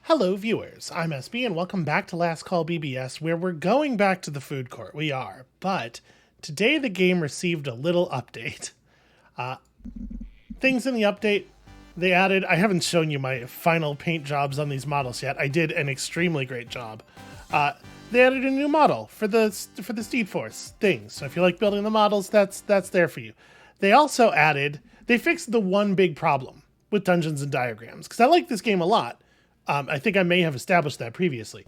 Hello viewers, I'm SB and welcome back to Last Call BBS, where we're going back to the food court. We are, but today the game received a little update. Things in the update, they added, I haven't shown you my final paint jobs on these models yet. I did an extremely great job. They added a new model for the Steed Force thing, so if you like building the models, that's there for you. They also added, they fixed the one big problem with Dungeons and Diagrams, because I like this game a lot. I think I may have established that previously,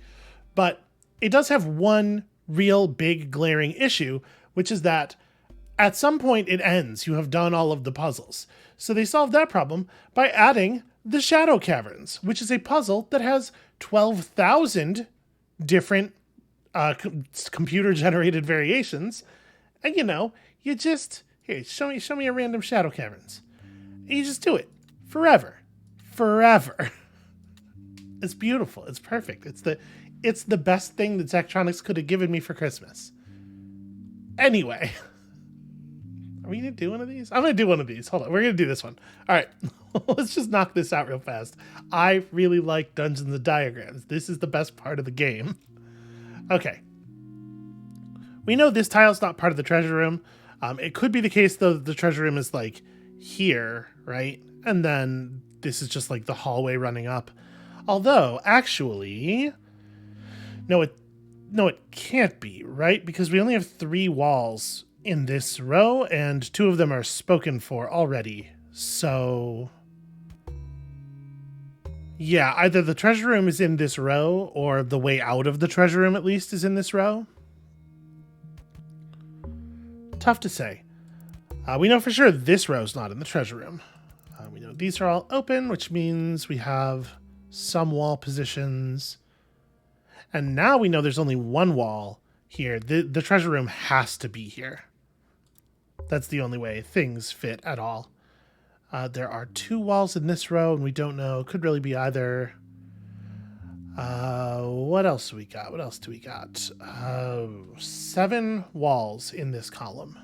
but it does have one real big glaring issue, which is that at some point it ends. You have done all of the puzzles. So they solved that problem by adding the Shadow Caverns, which is a puzzle that has 12,000 different computer-generated variations. And you just, here, show me a random Shadow Caverns. And you just do it forever. It's beautiful. It's perfect. It's the best thing that Zachtronics could have given me for Christmas. Anyway, are we gonna do one of these? I'm gonna do one of these. Hold on, we're gonna do this one. All right, let's just knock this out real fast. I really like Dungeons and Diagrams. This is the best part of the game. Okay, we know this tile's not part of the treasure room. It could be the case though that the treasure room is like here, right? And then this is just like the hallway running up. Although, actually, no, it can't be, right? Because we only have 3 walls in this row, and 2 of them are spoken for already. So, yeah, either the treasure room is in this row, or the way out of the treasure room, at least, is in this row. Tough to say. We know for sure this row's not in the treasure room. We know these are all open, which means we have some wall positions. And now we know there's only one wall here. The treasure room has to be here. That's the only way things fit at all. There are 2 walls in this row, and we don't know. Could really be either. What else do we got? 7 walls in this column.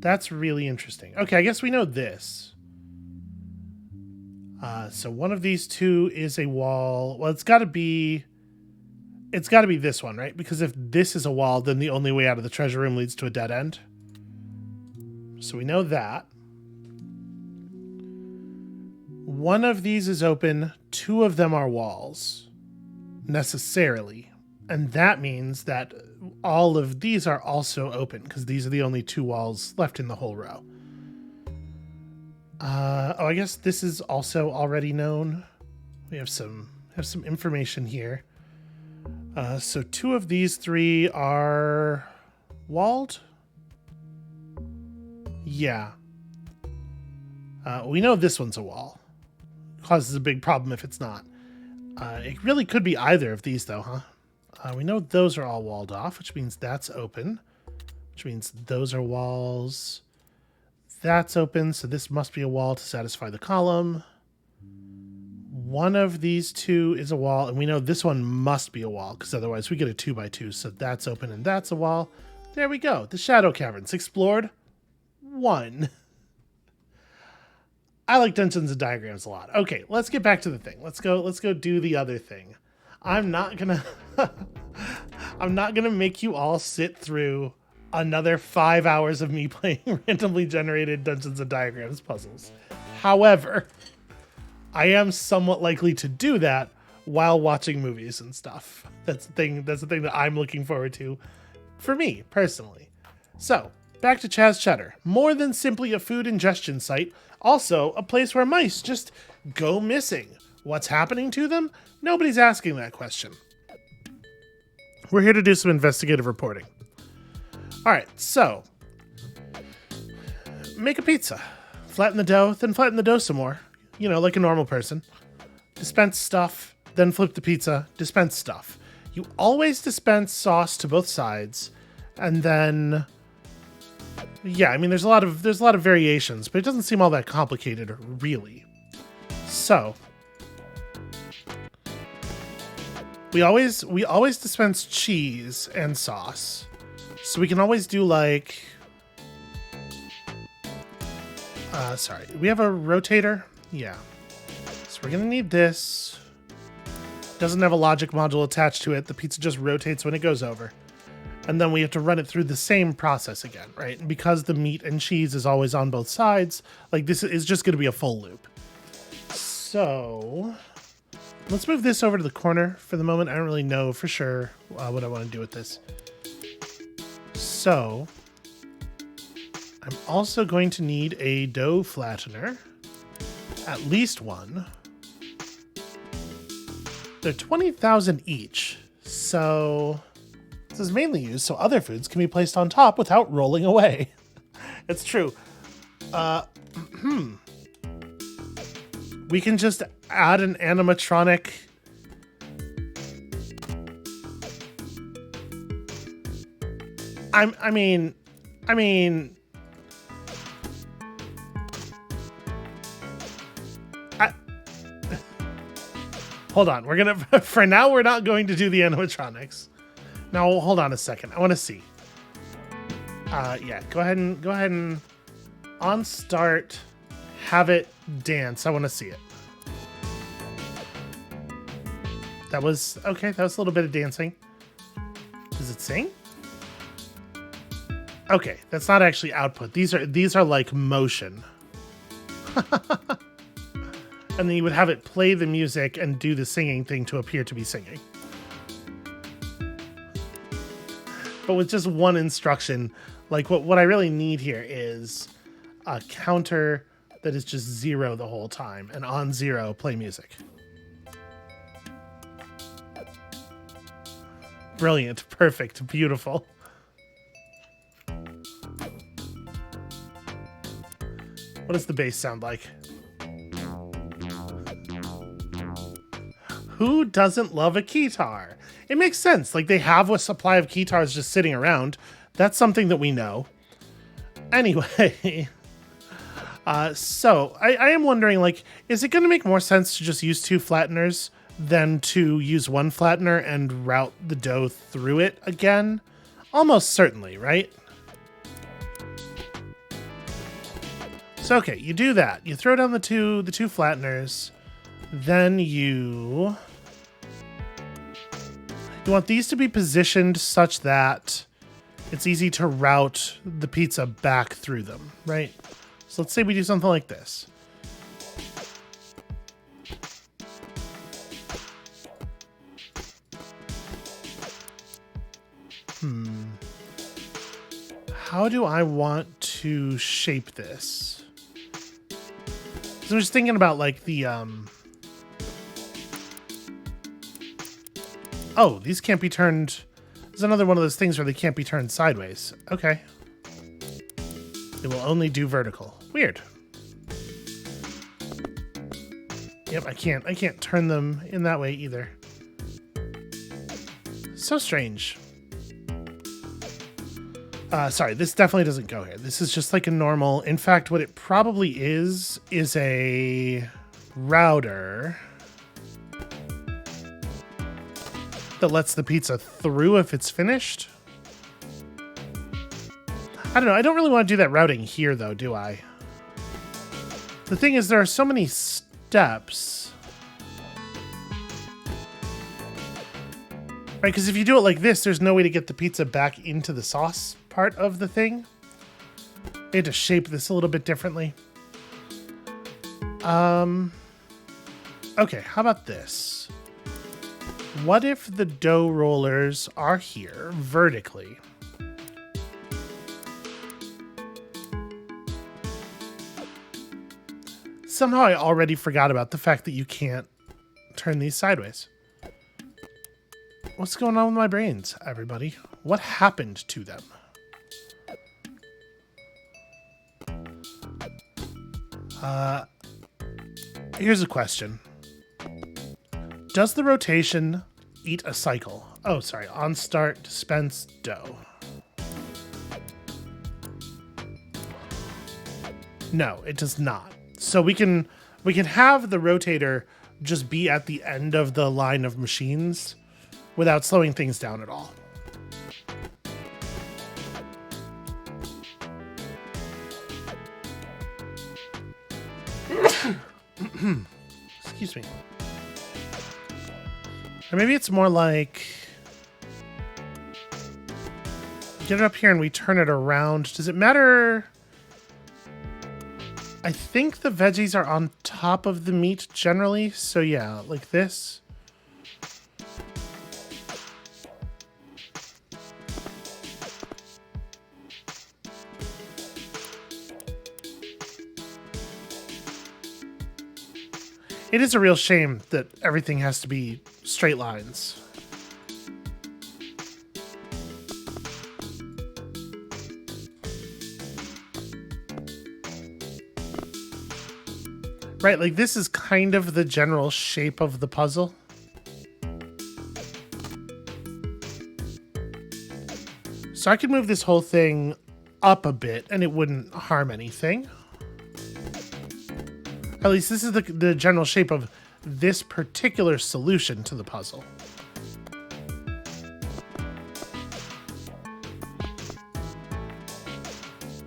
That's really interesting. Okay, I guess we know this. So one of these 2 is a wall. Well, it's got to be this one, right? Because if this is a wall, then the only way out of the treasure room leads to a dead end. So we know that. One of these is open. 2 of them are walls, necessarily. And that means that all of these are also open, because these are the only 2 walls left in the whole row. I guess this is also already known. We have some information here. So 2 of these 3 are walled. Yeah. We know this one's a wall. Causes a big problem if it's not. It really could be either of these though, huh? We know those are all walled off, which means that's open. Which means those are walls. That's open, so this must be a wall to satisfy the column. One of these 2 is a wall, and we know this one must be a wall, because otherwise we get a 2x2, so that's open and that's a wall. There we go. The Shadow Caverns explored 1. I like Dungeons and Diagrams a lot. Okay, let's get back to the thing. Let's go do the other thing. I'm not gonna make you all sit through another 5 hours of me playing randomly generated Dungeons and Diagrams puzzles. However, I am somewhat likely to do that while watching movies and stuff. That's the thing that I'm looking forward to for me personally. So, back to Chaz Cheddar. More than simply a food ingestion site, also a place where mice just go missing. What's happening to them? Nobody's asking that question. We're here to do some investigative reporting. All right, so make a pizza. Flatten the dough, then flatten the dough some more. Like a normal person. Dispense stuff, then flip the pizza, dispense stuff. You always dispense sauce to both sides, and then yeah, I mean there's a lot of variations, but it doesn't seem all that complicated really. So we always dispense cheese and sauce. So we can always do like sorry, we have a rotator? Yeah. So So we're gonna need this. Doesn't have a logic module attached to it. The pizza just rotates when it goes over. And then we have to run it through the same process again, right? And because the meat and cheese is always on both sides, like this is just gonna be a full loop. So let's move this over to the corner for the moment. I don't really know for sure what I want to do with this. So I'm also going to need a dough flattener, at least one. They're 20,000 each, so this is mainly used so other foods can be placed on top without rolling away. It's true. We can just add an animatronic. I mean, hold on. We're gonna, for now, we're not going to do the animatronics. Now, hold on a second. I want to see. Yeah, go ahead and on start, have it dance. I want to see it. That was okay. That was a little bit of dancing. Does it sing? Okay, that's not actually output. These are like motion. And then you would have it play the music and do the singing thing to appear to be singing. But with just one instruction, like what I really need here is a counter that is just 0 the whole time, and on 0, play music. Brilliant, perfect, beautiful. What does the bass sound like? Who doesn't love a keytar? It makes sense. Like, they have a supply of keytars just sitting around. That's something that we know. Anyway, so I am wondering, like, is it going to make more sense to just use 2 flatteners than to use 1 flattener and route the dough through it again? Almost certainly, right? So, okay, you do that. You throw down the two flatteners. Then you want these to be positioned such that it's easy to route the pizza back through them, right? So let's say we do something like this. How do I want to shape this? So I'm just thinking about like the oh, these can't be turned. There's another one of those things where they can't be turned sideways. Okay. It will only do vertical. Weird. Yep, I can't turn them in that way either. So strange. Sorry, this definitely doesn't go here. This is just like a normal. In fact, what it probably is a router that lets the pizza through if it's finished. I don't know. I don't really want to do that routing here, though, do I? The thing is, there are so many steps. Right, because if you do it like this, there's no way to get the pizza back into the sauce part of the thing. I had to shape this a little bit differently. Okay, how about this? What if the dough rollers are here vertically? Somehow I already forgot about the fact that you can't turn these sideways. What's going on with my brains, everybody? What happened to them? Here's a question. Does the rotation eat a cycle? Oh, sorry. On start, dispense, dough. No, it does not. So we can have the rotator just be at the end of the line of machines without slowing things down at all. Excuse me. Or maybe it's more like... Get it up here and we turn it around. Does it matter? I think the veggies are on top of the meat generally. So yeah, like this. It is a real shame that everything has to be straight lines. Right, like this is kind of the general shape of the puzzle. So I could move this whole thing up a bit and it wouldn't harm anything. At least this is the general shape of this particular solution to the puzzle.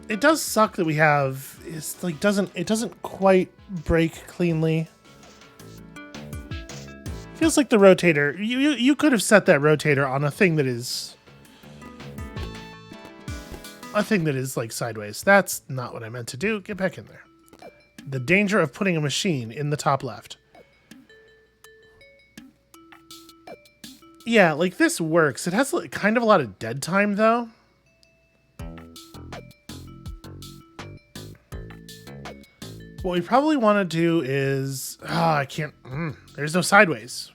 It does suck that we have, it's like it doesn't quite break cleanly. Feels like the rotator, you could have set that rotator on a thing that is like sideways. That's not what I meant to do. Get back in there. The danger of putting a machine in the top left. Yeah, like this works. It has like kind of a lot of dead time though. What we probably want to do is... I can't... there's no sideways.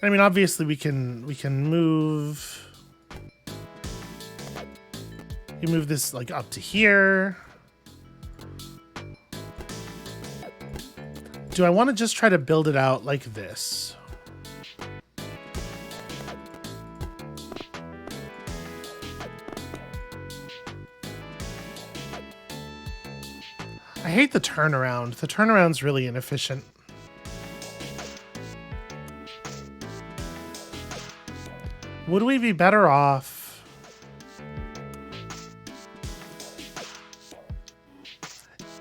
I mean, obviously we can move... You move this like up to here. Do I want to just try to build it out like this? I hate the turnaround. The turnaround's really inefficient. Would we be better off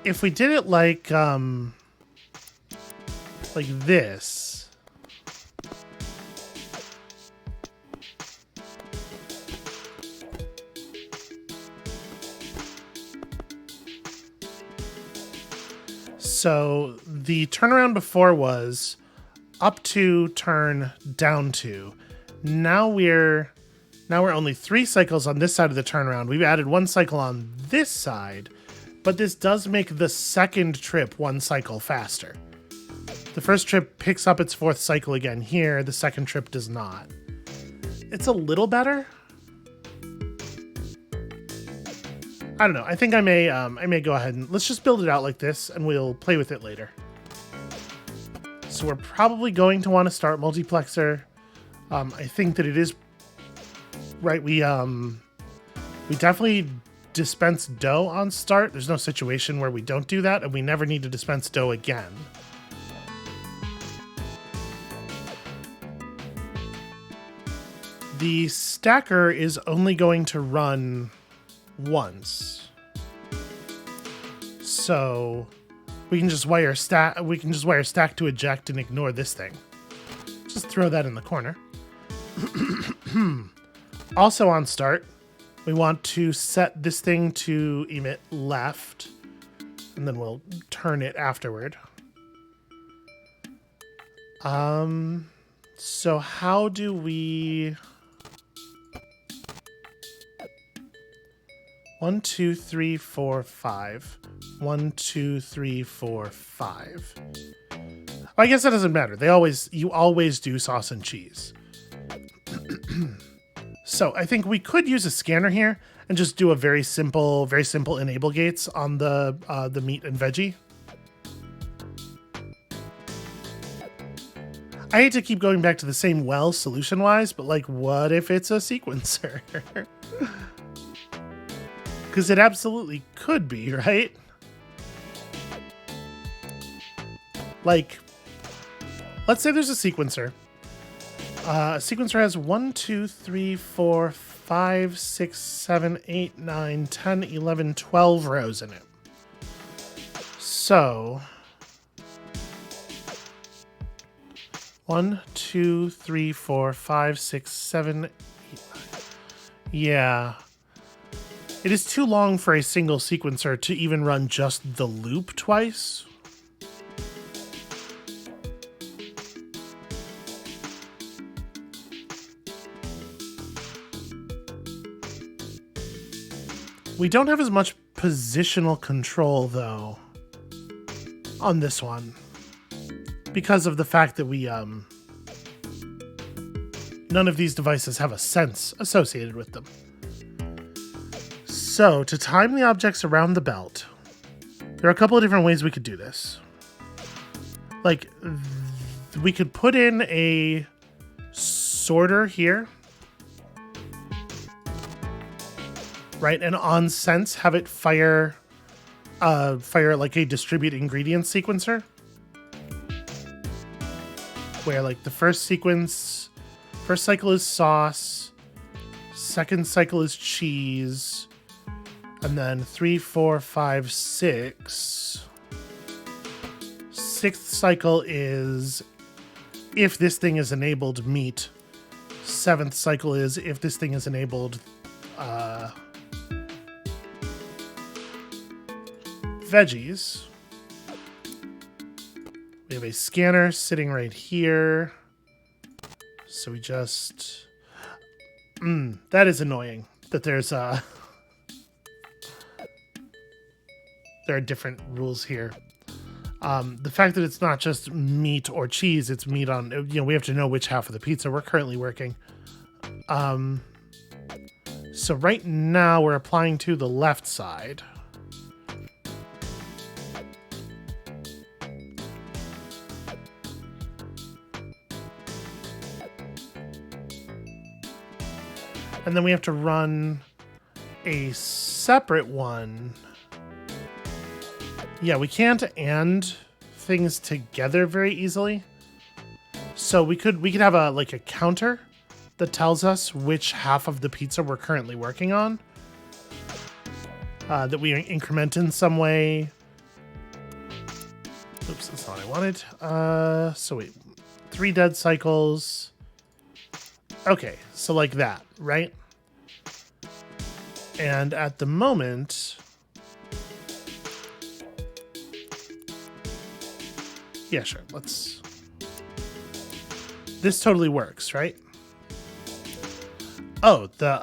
if we did it like this? So the turnaround before was up to, turn, down to. Now we're only 3 cycles on this side of the turnaround. We've added 1 cycle on this side, but this does make the second trip 1 cycle faster. The first trip picks up its 4th cycle again here. The second trip does not. It's a little better. I don't know. I think I may go ahead and let's just build it out like this and we'll play with it later. So we're probably going to want to start multiplexer. I think that it is right. We definitely dispense dough on start. There's no situation where we don't do that, and we never need to dispense dough again. The stacker is only going to run once, so we can just wire stack to eject and ignore this thing. Just throw that in the corner. Also on start, we want to set this thing to emit left, and then we'll turn it afterward. So how do we... 1, 2, 3, 4, 5. 1, 2, 3, 4, 5. I guess that doesn't matter. You always do sauce and cheese. So I think we could use a scanner here and just do a very simple enable gates on the meat and veggie. I hate to keep going back to the same well solution-wise, but like, what if it's a sequencer? Because it absolutely could be, right? Like, let's say there's a sequencer. A sequencer has 1, 2, 3, 4, 5, 6, 7, 8, 9, 10, 11, 12 rows in it. So 1, 2, 3, 4, 5, 6, 7, 8, 9. Yeah. It is too long for a single sequencer to even run just the loop twice. We don't have as much positional control, though, on this one, because of the fact that we, none of these devices have a sense associated with them. So, to time the objects around the belt, there are a couple of different ways we could do this. Like, we could put in a sorter here, right? And on sense, have it fire like a distribute ingredients sequencer, where like the first cycle is sauce, second cycle is cheese, and then 3, 4, 5, 6. Sixth cycle is if this thing is enabled meat. Seventh cycle is if this thing is enabled veggies. We have a scanner sitting right here. So we just... that is annoying that there's there are different rules here. The fact that it's not just meat or cheese, it's meat on... You know, we have to know which half of the pizza we're currently working. So right now we're applying to the left side. And then we have to run a separate one. Yeah, we can't and things together very easily. So we could have a like a counter that tells us which half of the pizza we're currently working on. That we increment in some way. Oops, that's not what I wanted. So wait, 3 dead cycles. Okay, so like that, right? And at the moment... Yeah, sure, let's... This totally works, right? Oh, the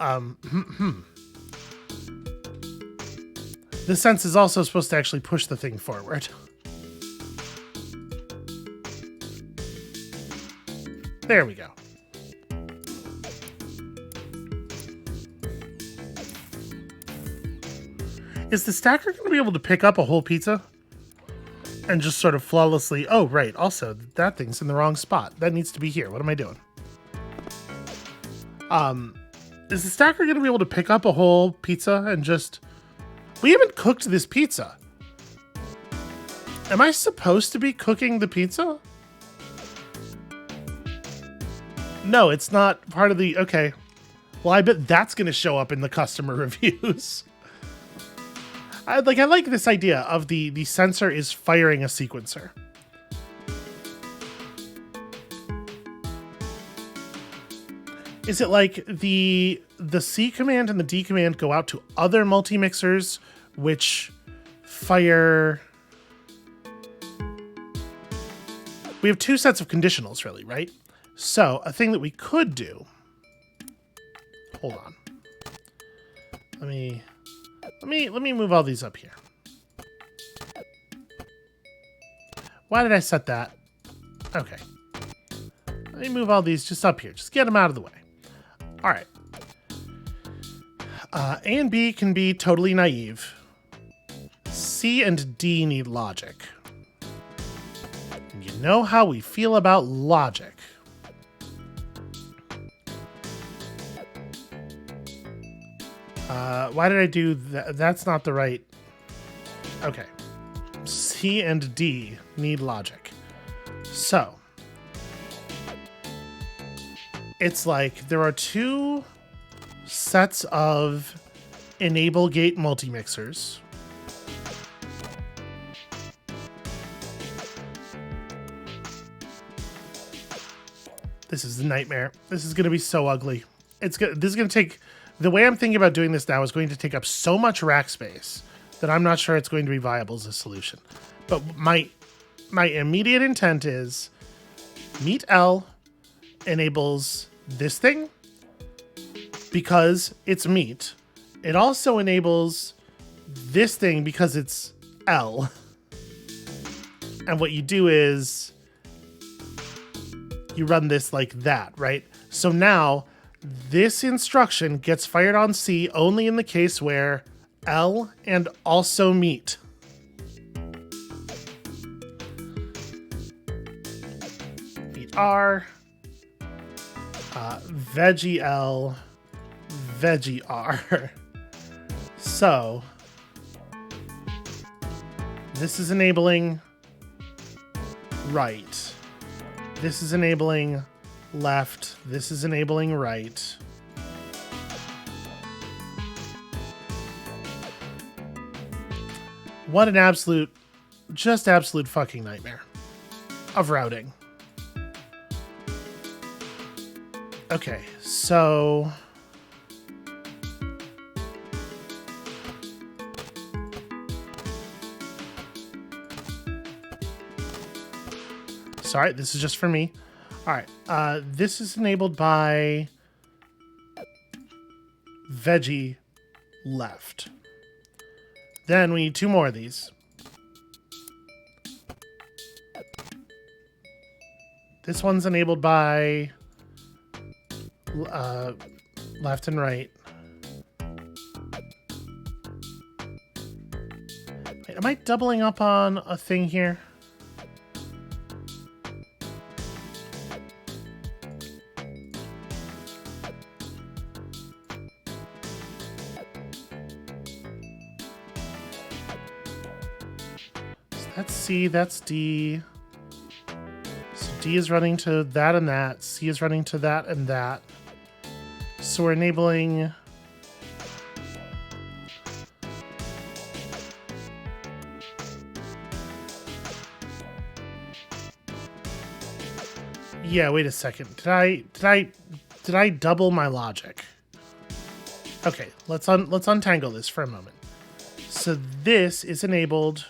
The sense is also supposed to actually push the thing forward. There we go. Is the stacker going to be able to pick up a whole pizza? And just sort of flawlessly... Oh, right. Also, that thing's in the wrong spot. That needs to be here. What am I doing? Is the stacker going to be able to pick up a whole pizza and just... We haven't cooked this pizza. Am I supposed to be cooking the pizza? No, it's not part of the... Okay. Well, I bet that's going to show up in the customer reviews. I like this idea of the sensor is firing a sequencer. Is it like the C command and the D command go out to other multi-mixers which fire... We have 2 sets of conditionals, really, right? So a thing that we could do... Hold on. Let me move all these up here. Why did I set that? Okay. Let me move all these just up here. Just get them out of the way. All right. A and B can be totally naive. C and D need logic. And you know how we feel about logic. Why did I do that? That's not the right... Okay. C and D need logic. So. It's like there are 2 sets of enable gate multi-mixers. This is a nightmare. This is going to be so ugly. This is going to take... The way I'm thinking about doing this now is going to take up so much rack space that I'm not sure it's going to be viable as a solution. But my immediate intent is meet L enables this thing because it's meat. It also enables this thing because it's L. And what you do is you run this like that, right? So now this instruction gets fired on C only in the case where L and also meet. Meet R, veggie L, veggie R. So this is enabling right. This is enabling left. This is enabling right. What an absolute, just absolute fucking nightmare of routing. Okay, so... Sorry, this is just for me. All right, this is enabled by veggie left. Then we need two more of these. This one's enabled by left and right. Wait, am I doubling up on a thing here? That's C, that's D. So D is running to that and that. C is running to that and that. So we're enabling... Yeah, wait a second. Did I double my logic? Okay, let's untangle this for a moment. So this is enabled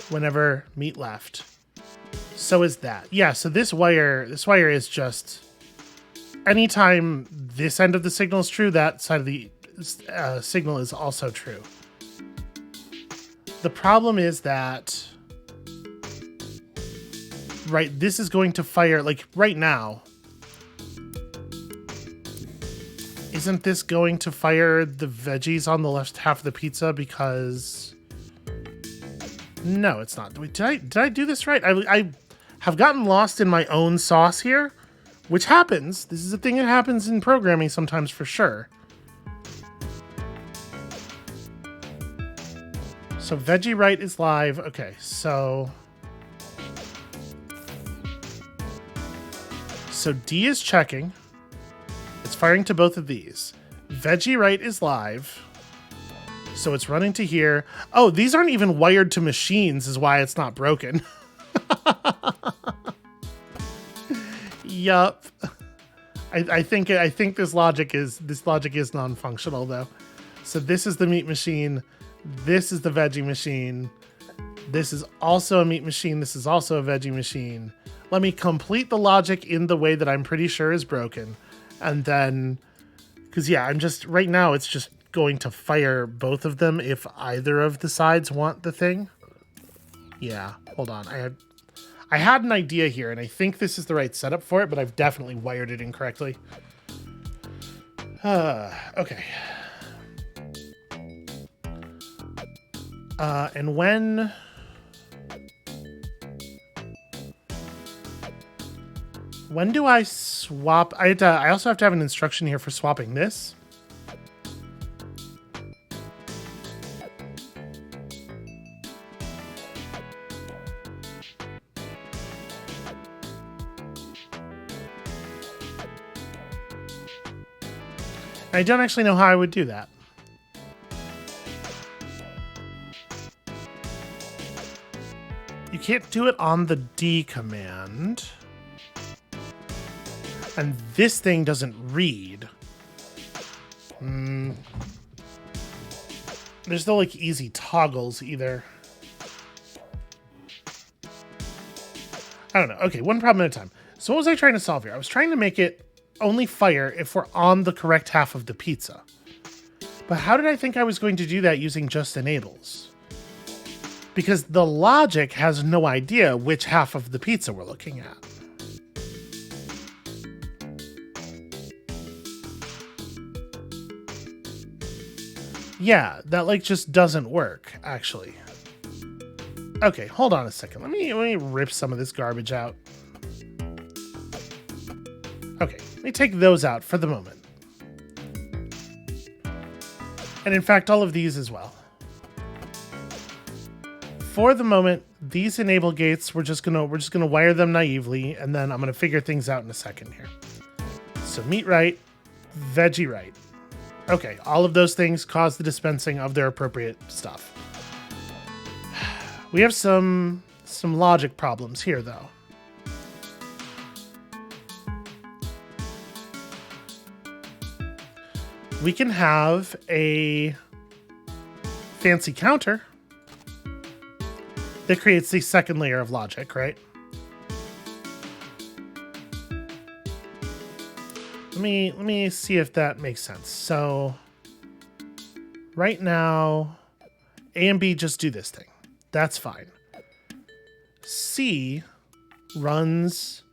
whenever meet left. So is that. Yeah, so this wire is just anytime this end of the signal is true, that side of the signal is also true. The problem is that right, this is going to fire like right now. Isn't this going to fire the veggies on the left half of the pizza because... No, it's not. Did I do this right? I have gotten lost in my own sauce here, which happens. This is a thing that happens in programming sometimes for sure. So veggie right is live. Okay, so D is checking. It's firing to both of these. Veggie right is live. So it's running to here. Oh, these aren't even wired to machines is why it's not broken. Yup. I think this logic is non-functional though. So this is the meat machine. This is the veggie machine. This is also a meat machine. This is also a veggie machine. Let me complete the logic in the way that I'm pretty sure is broken. And then, because yeah, I'm just, right now it's just going to fire both of them if either of the sides want the thing. Yeah, hold on. I had an idea here, and I think this is the right setup for it, but I've definitely wired it incorrectly. Okay. And when do I swap? I also have to have an instruction here for swapping this. I don't actually know how I would do that. You can't do it on the D command. And this thing doesn't read. There's no like easy toggles either. I don't know. Okay, one problem at a time. So what was I trying to solve here? I was trying to make it only fire if we're on the correct half of the pizza. But how did I think I was going to do that using just enables? Because the logic has no idea which half of the pizza we're looking at. Yeah, that like just doesn't work, actually. Okay, hold on a second. Let me rip some of this garbage out. Okay, let me take those out for the moment. And in fact, all of these as well. For the moment, these enable gates, we're just gonna wire them naively, and then I'm gonna figure things out in a second here. So meat right, veggie right. Okay, all of those things cause the dispensing of their appropriate stuff. We have some logic problems here, though. We can have a fancy counter that creates the second layer of logic, right? Let me see if that makes sense. So right now, A and B just do this thing. That's fine. C runs.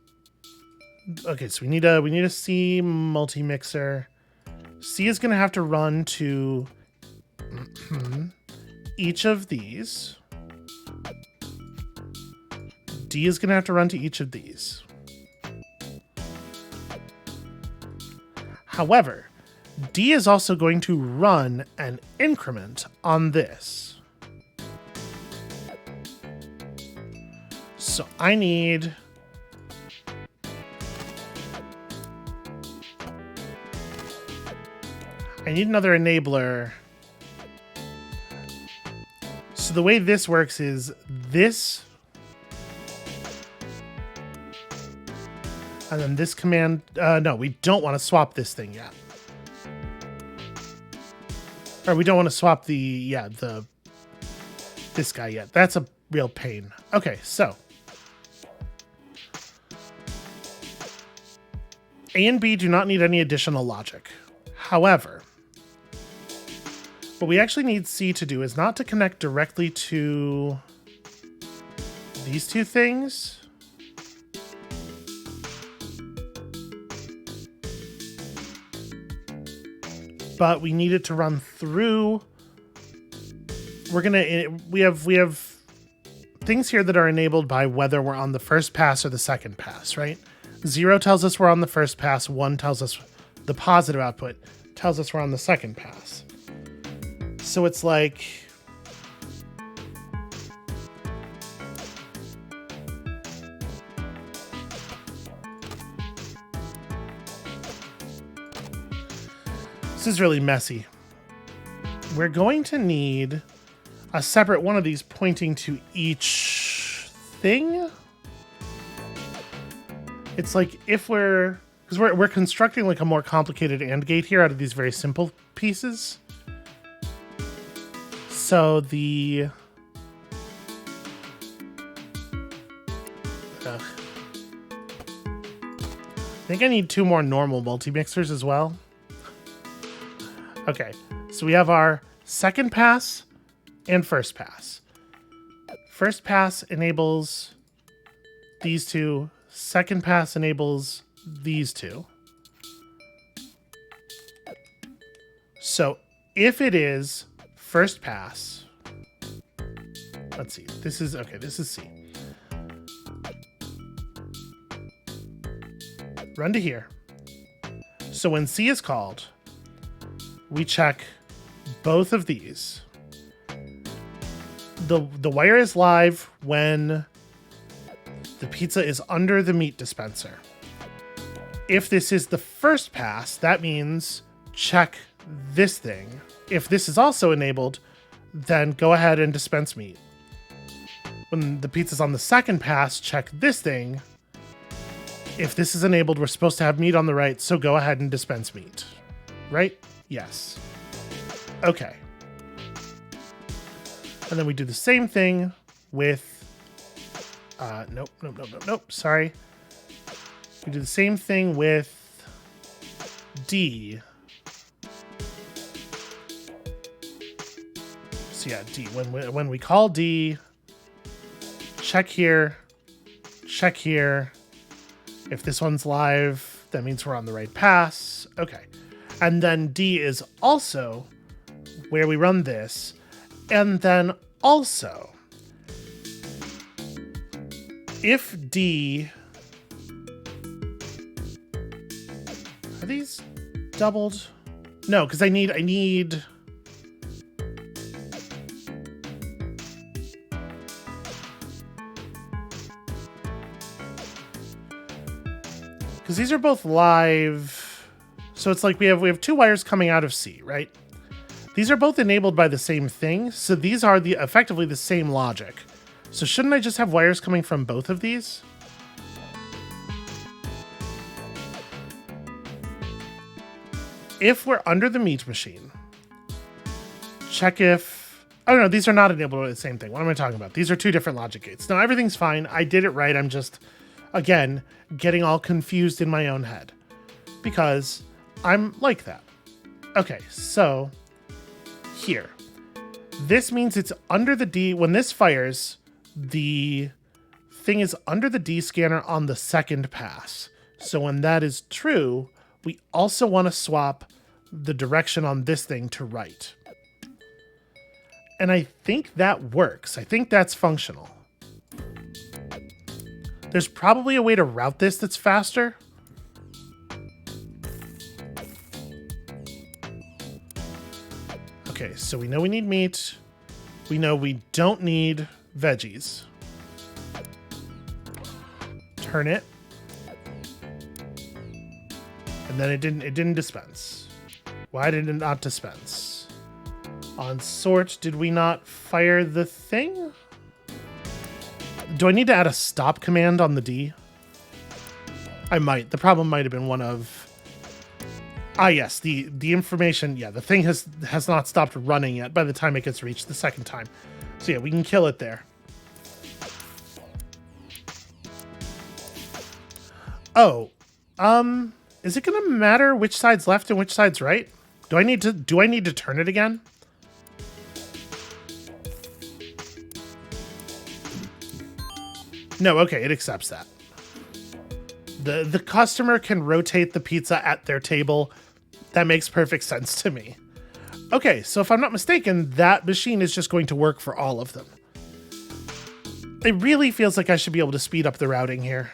Okay, so we need a C multi-mixer. C is gonna have to run to each of these. D is gonna have to run to each of these. However, D is also going to run an increment on this. So I need another enabler. So the way this works is this, and then this command. No, we don't want to swap this thing yet. Or we don't want to swap this guy yet. That's a real pain. Okay, so A and B do not need any additional logic. However, what we actually need C to do is not to connect directly to these two things. But we need it to run through. We have things here that are enabled by whether we're on the first pass or the second pass, right? 0 tells us we're on the first pass. 1 tells us the positive output tells us we're on the second pass. So it's like this is really messy. We're going to need a separate one of these pointing to each thing. It's like if we're constructing like a more complicated AND gate here out of these very simple pieces. So the I think I need 2 more normal multi-mixers as well. Okay, so we have our second pass and first pass. First pass enables these two. Second pass enables these two. So if it is first pass, let's see. This is C. Run to here. So when C is called, we check both of these. The wire is live when the pizza is under the meat dispenser. If this is the first pass, that means check this thing. If this is also enabled, then go ahead and dispense meat. When the pizza's on the second pass, check this thing. If this is enabled, we're supposed to have meat on the right, so go ahead and dispense meat. Right? Yes. Okay. And then we do the same thing with... Nope. Sorry. We do the same thing with D. So yeah, D. When we call D, check here, check here. If this one's live, that means we're on the right pass. Okay. And then D is also where we run this. And then also, if D... Are these doubled? No, because I need... Because these are both live. So it's like we have two wires coming out of C, right? These are both enabled by the same thing. So these are effectively the same logic. So shouldn't I just have wires coming from both of these? If we're under the meat machine, check if... Oh no, these are not enabled by the same thing. What am I talking about? These are two different logic gates. No, everything's fine. I did it right. I'm just, again, getting all confused in my own head. Because I'm like that. Okay, so here. This means it's under the D. When this fires, the thing is under the D scanner on the second pass. So when that is true, we also want to swap the direction on this thing to right. And I think that works. I think that's functional. There's probably a way to route this that's faster. Okay, so we know we need meat. We know we don't need veggies. Turn it. And then it didn't dispense. Why did it not dispense? On sort, did we not fire the thing? Do I need to add a stop command on the D? I might. The problem might have been one of... Ah, yes, the information... Yeah, the thing has not stopped running yet by the time it gets reached the second time. So yeah, we can kill it there. Oh, is it gonna matter which side's left and which side's right? Do I need to turn it again? No, okay, it accepts that. The customer can rotate the pizza at their table. That makes perfect sense to me. Okay, so if I'm not mistaken, that machine is just going to work for all of them. It really feels like I should be able to speed up the routing here.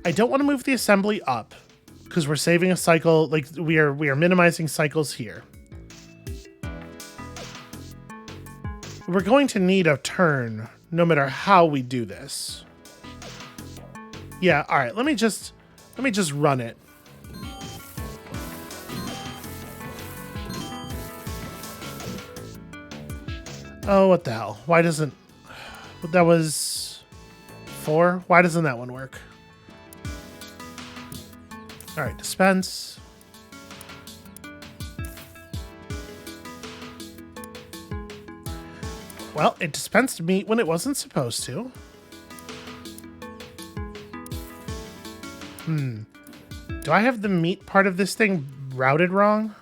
I don't want to move the assembly up because we're saving a cycle. Like we are minimizing cycles here. We're going to need a turn no matter how we do this. Yeah, all right. Let me just run it. Oh, what the hell? Why doesn't... That was 4? Why doesn't that one work? All right, dispense. Well, it dispensed meat when it wasn't supposed to. Do I have the meat part of this thing routed wrong?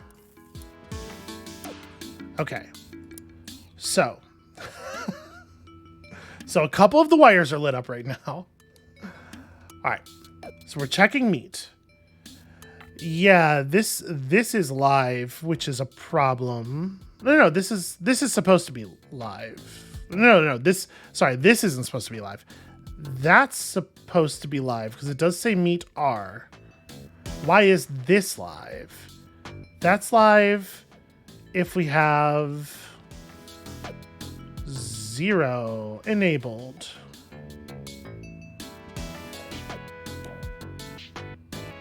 Okay. So. So a couple of the wires are lit up right now. All right. So we're checking meat. Yeah, this is live, which is a problem. No, this is supposed to be live. No, this isn't supposed to be live. That's supposed to be live because it does say meat R. Why is this live? That's live if we have 0 enabled.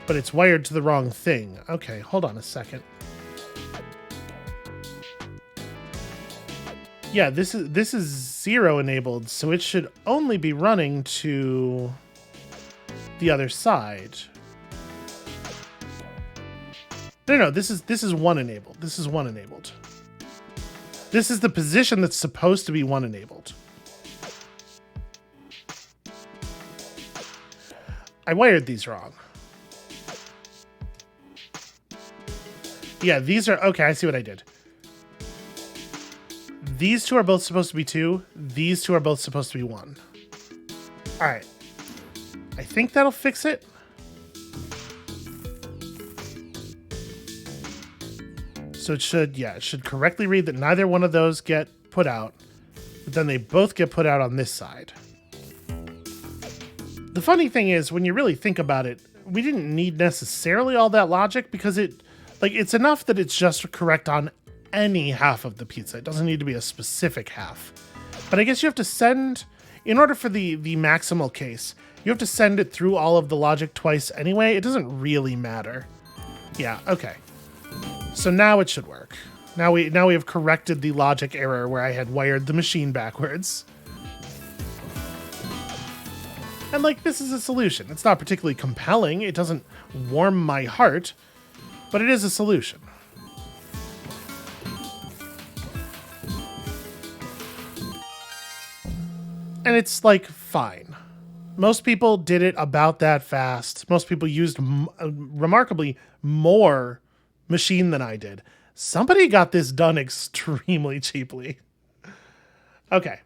But it's wired to the wrong thing. Okay, hold on a second. Yeah, this is 0 enabled, so it should only be running to the other side. No, this is 1 enabled. This is 1 enabled. This is the position that's supposed to be 1 enabled. I wired these wrong. Yeah, these are... Okay, I see what I did. These two are both supposed to be 2. These two are both supposed to be 1. All right. I think that'll fix it. So it should correctly read that neither one of those get put out, but then they both get put out on this side. The funny thing is, when you really think about it, we didn't need necessarily all that logic because it's enough that it's just correct on any half of the pizza. It doesn't need to be a specific half. But I guess you have to send, in order for the maximal case, you have to send it through all of the logic twice anyway. It doesn't really matter. Yeah, okay. So now it should work. Now we have corrected the logic error where I had wired the machine backwards. And this is a solution. It's not particularly compelling. It doesn't warm my heart, but it is a solution. And it's fine. Most people did it about that fast. Most people used remarkably more machine than I did. Somebody got this done extremely cheaply. Okay.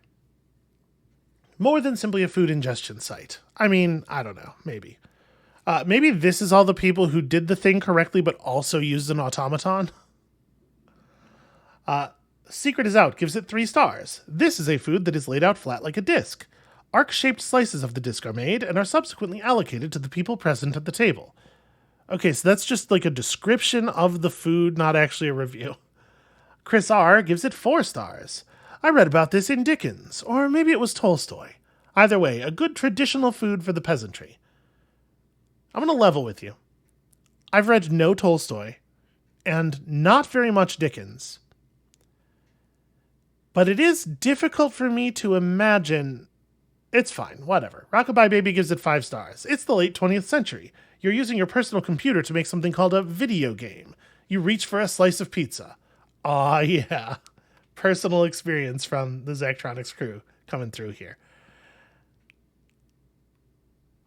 More than simply a food ingestion site. I mean, I don't know. Maybe. Maybe this is all the people who did the thing correctly but also used an automaton. Secret is out. Gives it 3 stars. This is a food that is laid out flat like a disc. Arc-shaped slices of the disc are made and are subsequently allocated to the people present at the table. Okay, so that's just a description of the food, not actually a review. Chris R. gives it 4 stars. I read about this in Dickens, or maybe it was Tolstoy. Either way, a good traditional food for the peasantry. I'm going to level with you. I've read no Tolstoy, and not very much Dickens. But it is difficult for me to imagine... It's fine, whatever. Rockabye Baby gives it 5 stars. It's the late 20th century. You're using your personal computer to make something called a video game. You reach for a slice of pizza. Aw, yeah. Personal experience from the Zachtronics crew coming through here.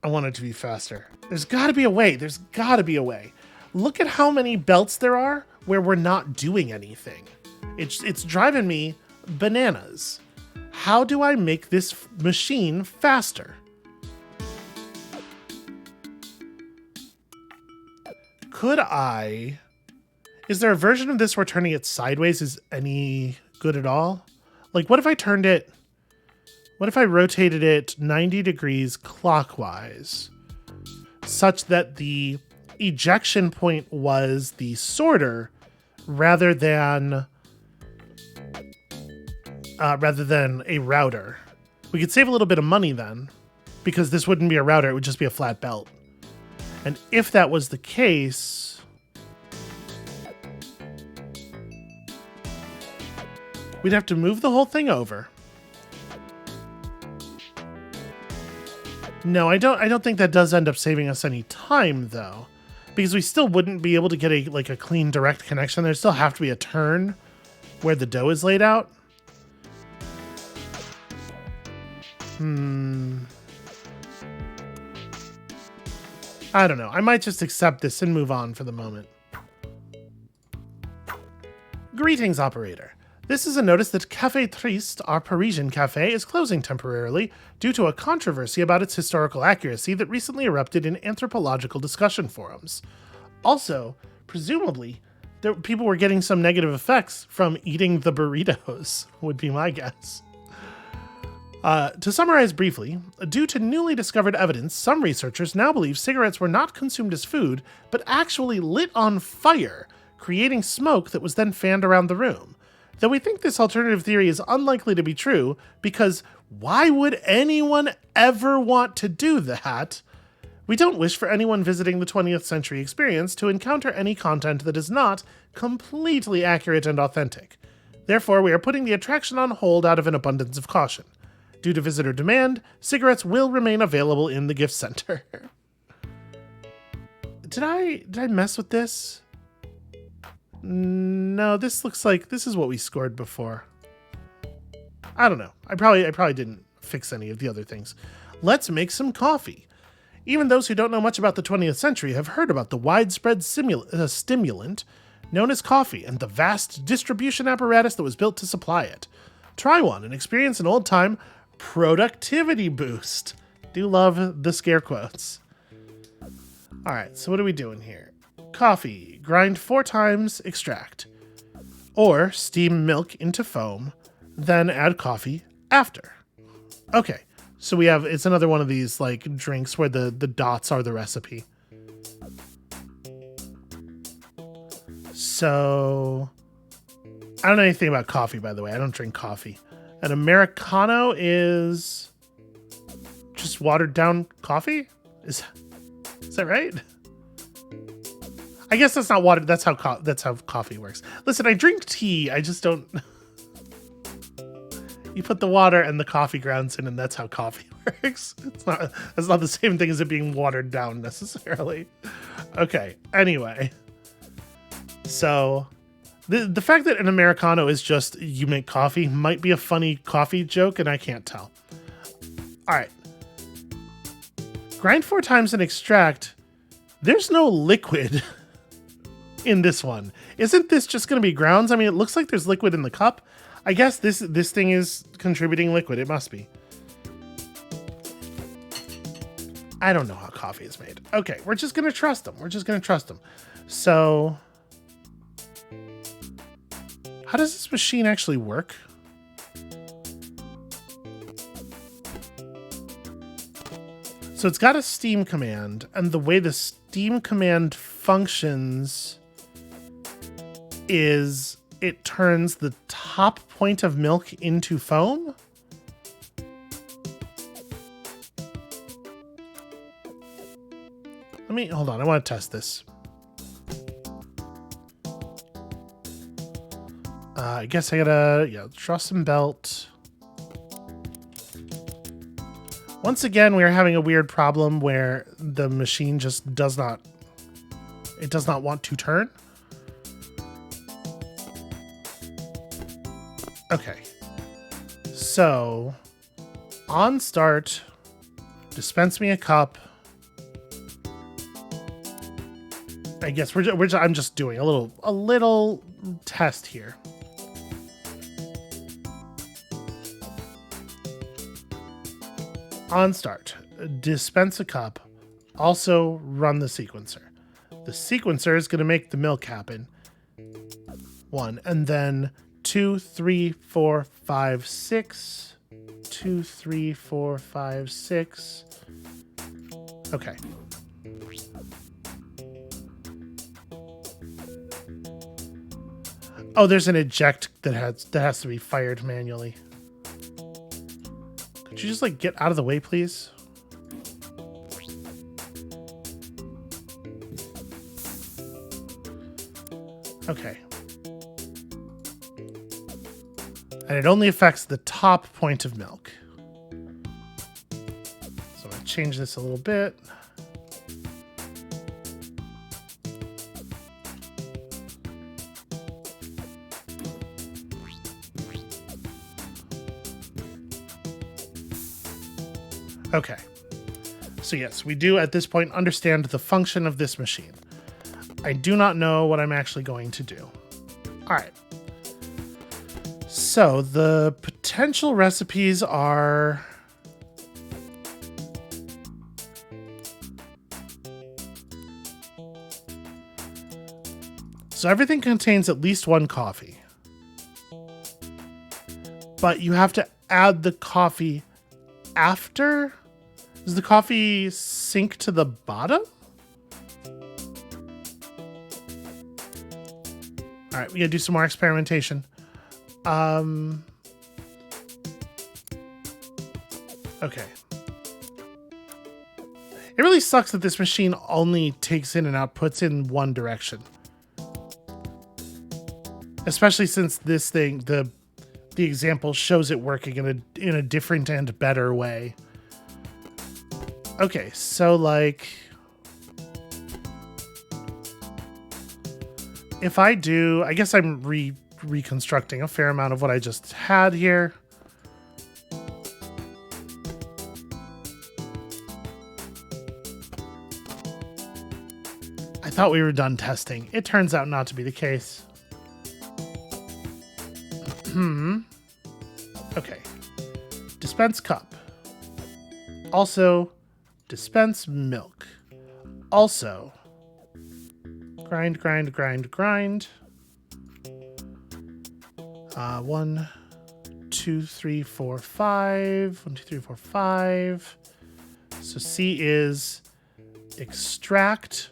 I want it to be faster. There's got to be a way. There's got to be a way. Look at how many belts there are where we're not doing anything. It's driving me bananas. How do I make this machine faster? Could I... Is there a version of this where turning it sideways is any good at all? What if I turned it... What if I rotated it 90 degrees clockwise, such that the ejection point was the sorter rather than a router? We could save a little bit of money then, because this wouldn't be a router, it would just be a flat belt. And if that was the case, we'd have to move the whole thing over. No, I don't think that does end up saving us any time, though, because we still wouldn't be able to get a clean direct connection. There'd still have to be a turn where the dough is laid out. I don't know. I might just accept this and move on for the moment. Greetings, operator. This is a notice that Café Triste, our Parisian cafe, is closing temporarily due to a controversy about its historical accuracy that recently erupted in anthropological discussion forums. Also, presumably, people were getting some negative effects from eating the burritos, would be my guess. To summarize briefly, due to newly discovered evidence, some researchers now believe cigarettes were not consumed as food, but actually lit on fire, creating smoke that was then fanned around the room. Though we think this alternative theory is unlikely to be true, because why would anyone ever want to do that? We don't wish for anyone visiting the 20th century experience to encounter any content that is not completely accurate and authentic. Therefore, we are putting the attraction on hold out of an abundance of caution. Due to visitor demand, cigarettes will remain available in the gift center. Did I mess with this? No, this looks like this is what we scored before. I don't know. I probably didn't fix any of the other things. Let's make some coffee. Even those who don't know much about the 20th century have heard about the widespread stimulant known as coffee and the vast distribution apparatus that was built to supply it. Try one and experience an old-time productivity boost. Do love the scare quotes. All right, so what are we doing here? Coffee, grind 4 times, extract. Or steam milk into foam, then add coffee after. Okay, so we have, it's another one of these like drinks where the dots are the recipe. So, I don't know anything about coffee, by the way. I don't drink coffee. An Americano is just watered down coffee? Is that right? I guess that's not water. That's how coffee works. Listen, I drink tea. I just don't. You put the water and the coffee grounds in, and that's how coffee works. It's not the same thing as it being watered down necessarily. Okay. Anyway, so the fact that an Americano is just you make coffee might be a funny coffee joke, and I can't tell. All right. Grind 4 times and extract. There's no liquid in this one. Isn't this just going to be grounds? I mean, it looks like there's liquid in the cup. I guess this thing is contributing liquid. It must be. I don't know how coffee is made. Okay, we're just going to trust them. So, how does this machine actually work? So it's got a steam command, and the way the steam command functions is it turns the top point of milk into foam. Hold on, I want to test this. I guess I gotta, truss and belt. Once again, we are having a weird problem where the machine just does not want to turn. Okay. So, on start, dispense me a cup. I guess I'm just doing a little test here. On start, dispense a cup, also run the sequencer. The sequencer is going to make the milk happen. 1, and then 2, 3, 4, 5, 6. 2, 3, 4, 5, 6. Okay. Oh, there's an eject that has to be fired manually. Could you just like get out of the way, please? Okay. And it only affects the top point of milk. So I'm going to change this a little bit. Okay, so yes, we do at this point understand the function of this machine. I do not know what I'm actually going to do. All right. So the potential recipes are... So everything contains at least 1 coffee. But you have to add the coffee after? Does the coffee sink to the bottom? All right, we gotta do some more experimentation. Okay. It really sucks that this machine only takes in and outputs in one direction. Especially since this thing, the example shows it working in a different and better way. Okay, so like if I do, I guess I'm reconstructing a fair amount of what I just had here. I thought we were done testing. It turns out not to be the case. Okay. Dispense cup. Also, dispense milk. Also, grind. 1, 2, 3, 4, 5. 1, 2, 3, 4, 5. So C is extract.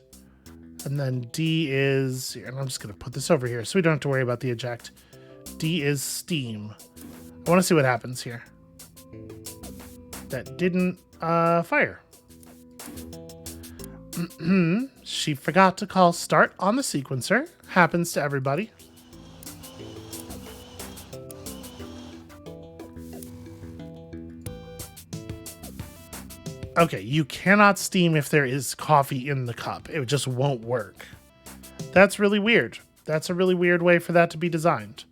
And then D is, and I'm just going to put this over here so we don't have to worry about the eject. D is steam. I want to see what happens here. That didn't fire. She forgot to call start on the sequencer. Happens to everybody. Okay, you cannot steam if there is coffee in the cup. It just won't work. That's really weird. That's a really weird way for that to be designed.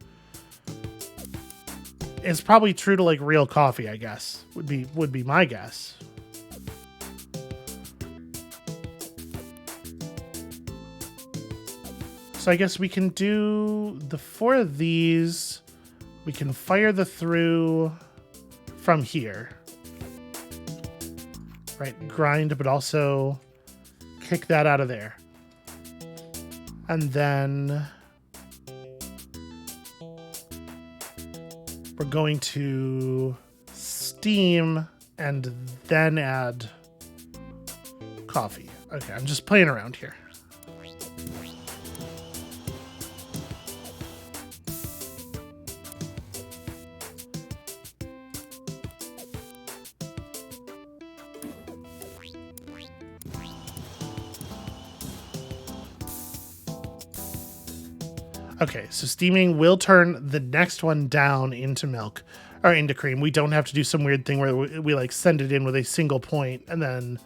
It's probably true to like real coffee, I guess. Would be my guess. So I guess we can do the 4 of these. We can fire the through from here. Right, grind, but also kick that out of there. And then we're going to steam and then add coffee. Okay, I'm just playing around here. Okay, so steaming will turn the next one down into milk or into cream. We don't have to do some weird thing where we like send it in with a single point and then.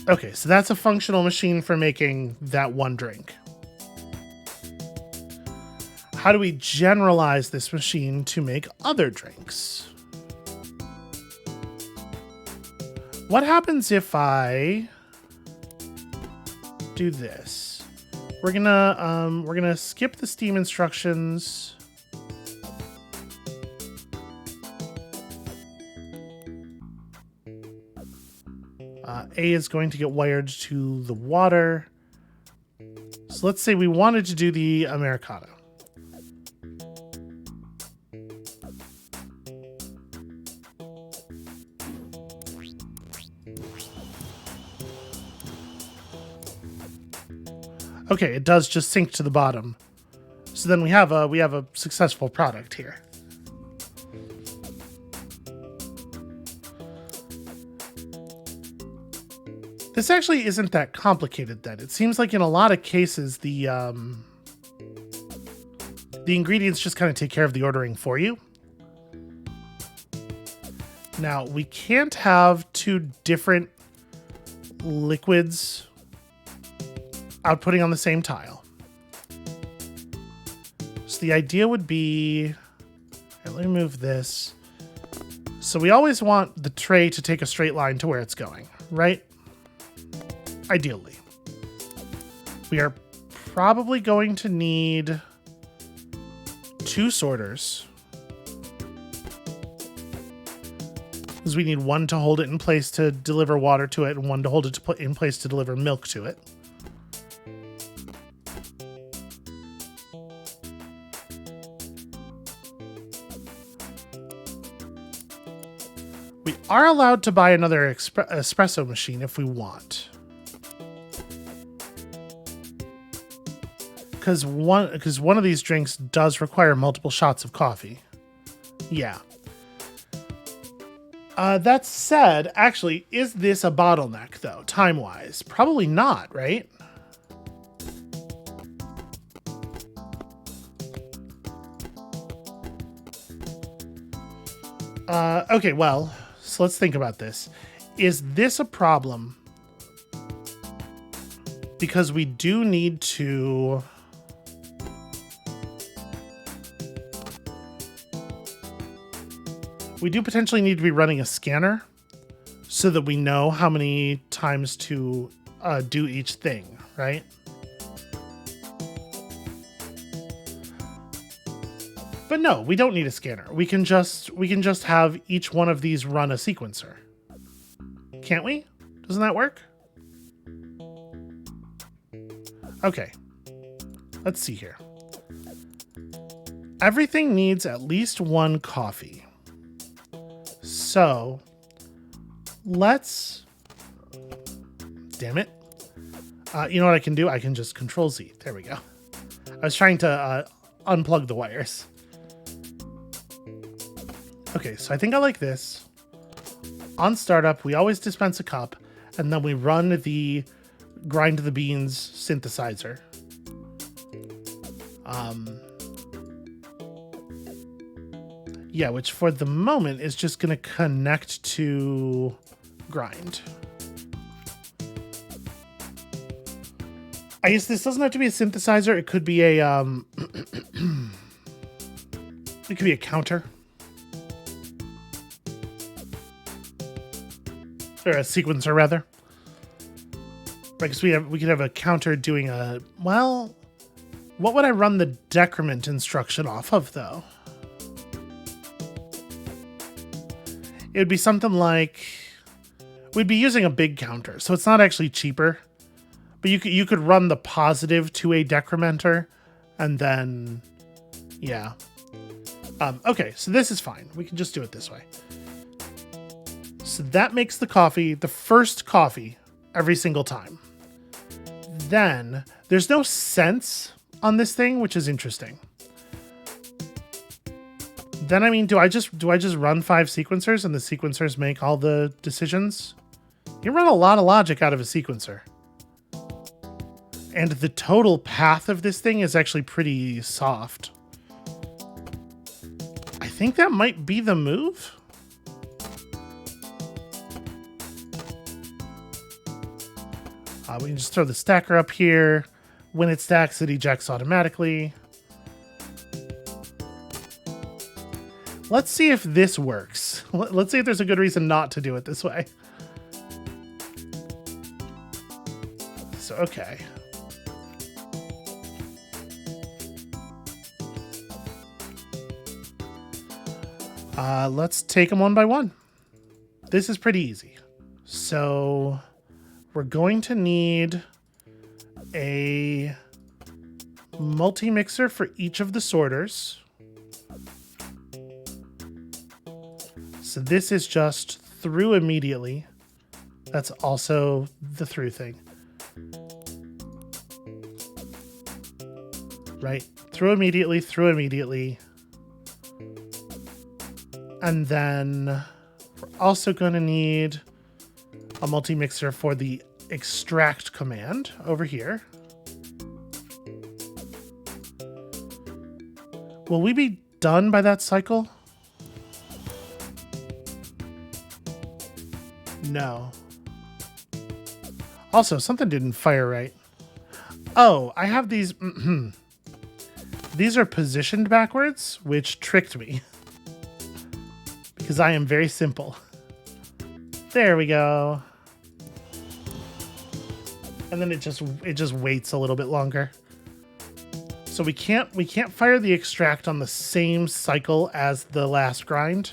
Okay, so that's a functional machine for making that one drink. How do we generalize this machine to make other drinks? What happens if I do this? We're gonna skip the steam instructions. A is going to get wired to the water. So let's say we wanted to do the Americano. Okay, it does just sink to the bottom. So then we have a successful product here. This actually isn't that complicated then. It seems like in a lot of cases the ingredients just kind of take care of the ordering for you. Now, we can't have 2 different liquids outputting on the same tile. So the idea would be, let me move this. So we always want the tray to take a straight line to where it's going, right? Ideally. We are probably going to need 2 sorters. Because we need one to hold it in place to deliver water to it and one to hold it in place to deliver milk to it. We are allowed to buy another espresso machine if we want. Because one of these drinks does require multiple shots of coffee. Yeah. That said, actually, is this a bottleneck, though, time-wise? Probably not, right? Okay, well, so let's think about this. Is this a problem? Because we do need to... We do potentially need to be running a scanner so that we know how many times to do each thing, right? But no, we don't need a scanner. We can just have each one of these run a sequencer. Can't we? Doesn't that work? Okay. Let's see here. Everything needs at least one coffee. So, let's... Damn it. You know what I can do? I can just Control Z. There we go. I was trying to unplug the wires. Okay, so I think I like this. On startup, we always dispense a cup, and then we run the grind the beans synthesizer. Yeah, which for the moment is just going to connect to grind. I guess this doesn't have to be a synthesizer. It could be a it could be a counter. Or a sequencer, rather. Because we could have a counter doing a... Well, what would I run the decrement instruction off of, though? It would be something like... We'd be using a big counter, so it's not actually cheaper. But you could run the positive to a decrementer, and then... Yeah. Okay, so this is fine. We can just do it this way. So that makes the coffee the first coffee every single time. Then there's no sense on this thing, which is interesting. Then I mean, do I just run 5 sequencers and the sequencers make all the decisions? You run a lot of logic out of a sequencer. And the total path of this thing is actually pretty soft. I think that might be the move. We can just throw the stacker up here. When it stacks, it ejects automatically. Let's see if this works. Let's see if there's a good reason not to do it this way. So, okay. Let's take them one by one. This is pretty easy. So... We're going to need a multi-mixer for each of the sorters. So this is just through immediately. That's also the through thing. Right? Through immediately. And then we're also going to need a multi-mixer for the extract command over here. Will we be done by that cycle? No. Also, something didn't fire right. Oh, I have these... These are positioned backwards, which tricked me. Because I am very simple. There we go. And then it just waits a little bit longer. So we can't fire the extract on the same cycle as the last grind.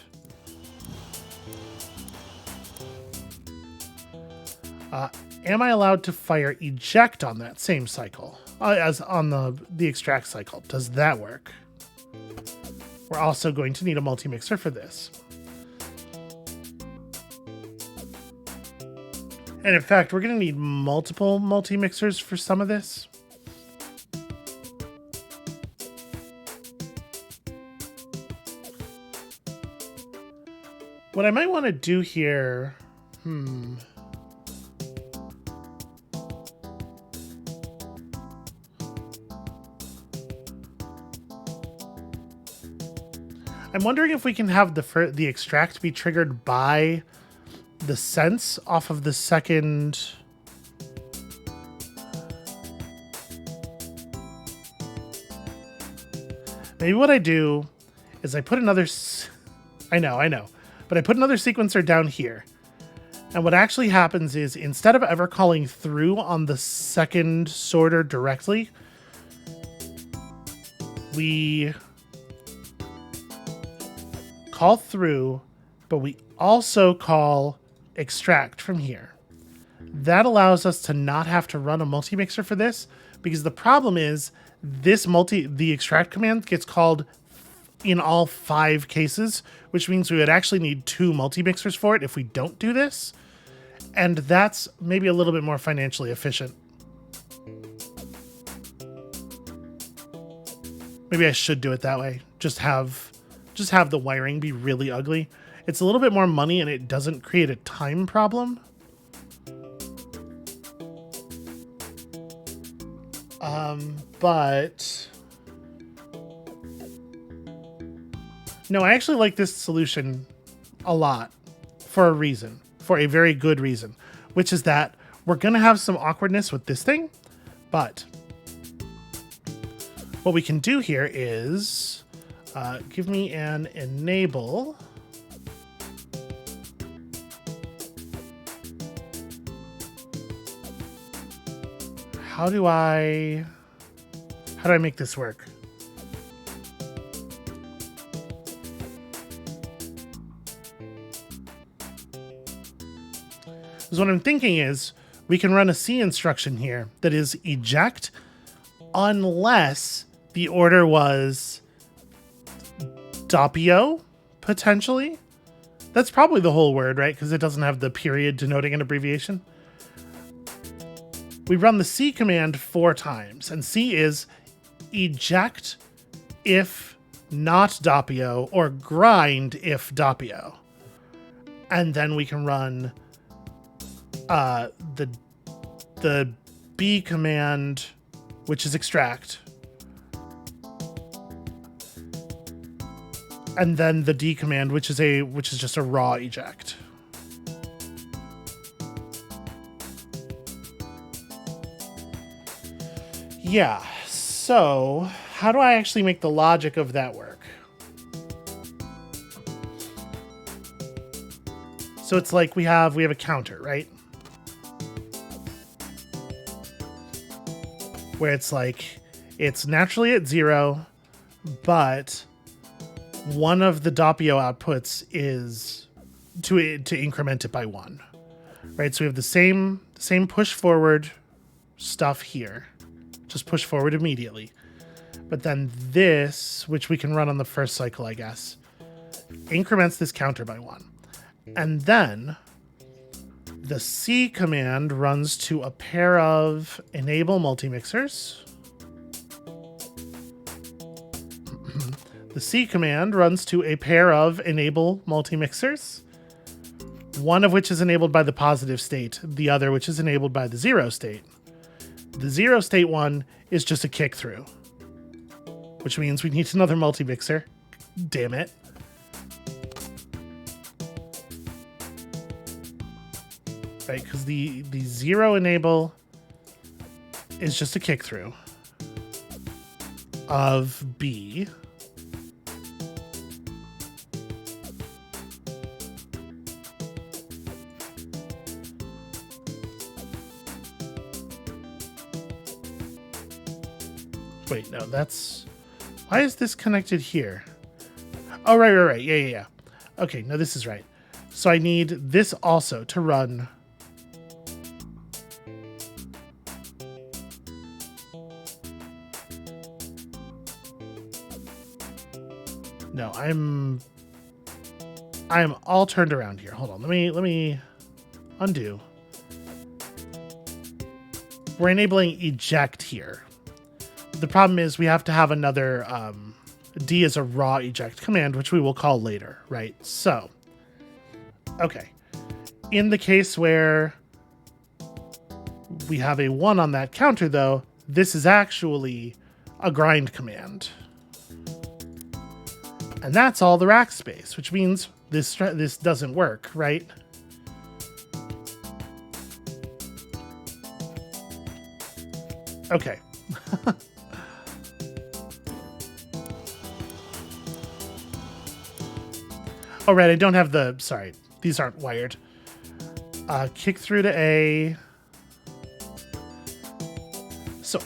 Am I allowed to fire eject on that same cycle as on the extract cycle? Does that work? We're also going to need a multi-mixer for this. And in fact, we're going to need multiple multi-mixers for some of this. What I might want to do here... I'm wondering if we can have the extract be triggered by the sense off of the second. Maybe what I do is I put another. I know, but I put another sequencer down here. And what actually happens is instead of ever calling through on the second sorter directly, we call through, but we also call extract from here. That allows us to not have to run a multi-mixer for this, because the problem is the extract command gets called in all 5 cases, which means we would actually need 2 multi-mixers for it if we don't do this. And that's maybe a little bit more financially efficient. Maybe I should do it that way. Just have the wiring be really ugly. It's a little bit more money and it doesn't create a time problem. But no, I actually like this solution a lot for a reason, for a very good reason, which is that we're going to have some awkwardness with this thing, but what we can do here is give me an enable. How do I make this work? Because what I'm thinking is we can run a C instruction here that is eject unless the order was doppio, potentially. That's probably the whole word, right? Because it doesn't have the period denoting an abbreviation. We run the C command 4 times, and C is eject if not doppio or grind if doppio. And then we can run the B command, which is extract, and then the D command, which is just a raw eject. Yeah, so how do I actually make the logic of that work? So it's like we have a counter, right? Where it's like, it's naturally at 0, but one of the doppio outputs is to increment it by 1, right? So we have the same push forward stuff here. Just push forward immediately. But then this, which we can run on the first cycle, I guess, increments this counter by 1. And then the C command runs to a pair of enable multimixers. The C command runs to a pair of enable multimixers, one of which is enabled by the positive state, the other which is enabled by the 0 state. The 0 state one is just a kick through, which means we need another multi-mixer. Damn it. Right, because the 0 enable is just a kick through of B. Wait, no, that's... Why is this connected here? Oh, right. Yeah. Okay, no, this is right. So I need this also to run... No, I'm all turned around here. Hold on, let me undo. We're enabling eject here. The problem is we have to have another D as a raw eject command, which we will call later, right? So, okay. In the case where we have a 1 on that counter, though, this is actually a grind command. And that's all the rack space, which means this doesn't work, right? Okay. Oh, right, I don't have the... Sorry, these aren't wired. Kick through to A. So,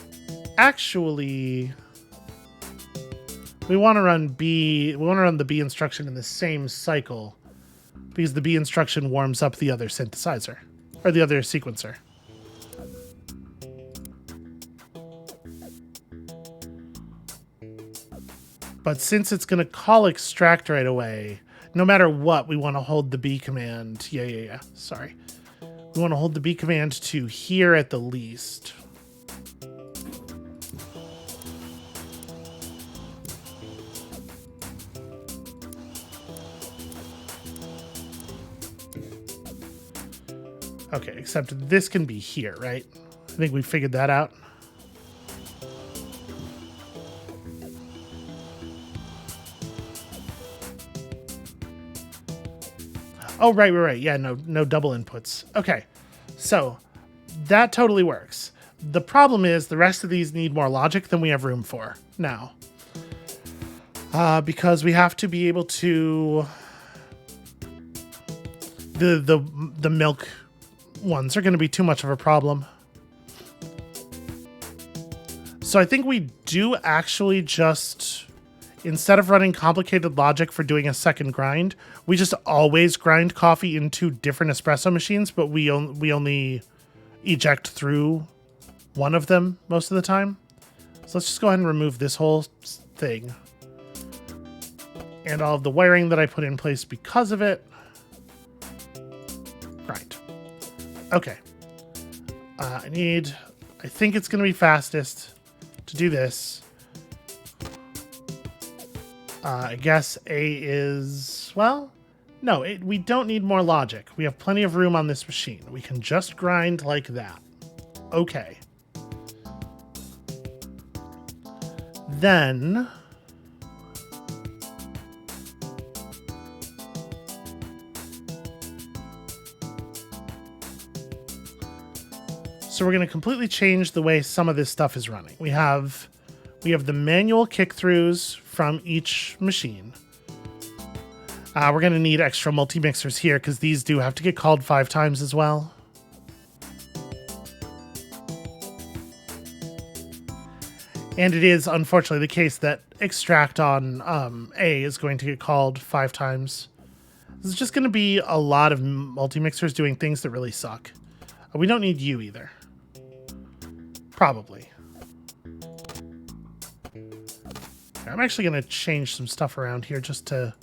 actually... we want to run B... we want to run the B instruction in the same cycle, because the B instruction warms up the other synthesizer. Or the other sequencer. But since it's going to call extract right away... no matter what, we want to hold the B command. Yeah. Sorry. We want to hold the B command to here at the least. Okay, except this can be here, right? I think we figured that out. Oh, right. Yeah, no double inputs. Okay, so that totally works. The problem is the rest of these need more logic than we have room for now. Because we have to be able to... The milk ones are going to be too much of a problem. So I think we do actually just... instead of running complicated logic for doing a second grind, we just always grind coffee in 2 different espresso machines, but we only eject through one of them most of the time. So let's just go ahead and remove this whole thing. And all of the wiring that I put in place because of it. Grind. Okay. I think it's going to be fastest to do this. I guess A is, well, no, we don't need more logic. We have plenty of room on this machine. We can just grind like that. Okay. Then... so we're going to completely change the way some of this stuff is running. We have the manual kick-throughs from each machine. We're going to need extra multi-mixers here because these do have to get called 5 times as well. And it is unfortunately the case that extract on A is going to get called 5 times. This is just going to be a lot of multi-mixers doing things that really suck. We don't need you either. Probably. I'm actually going to change some stuff around here just to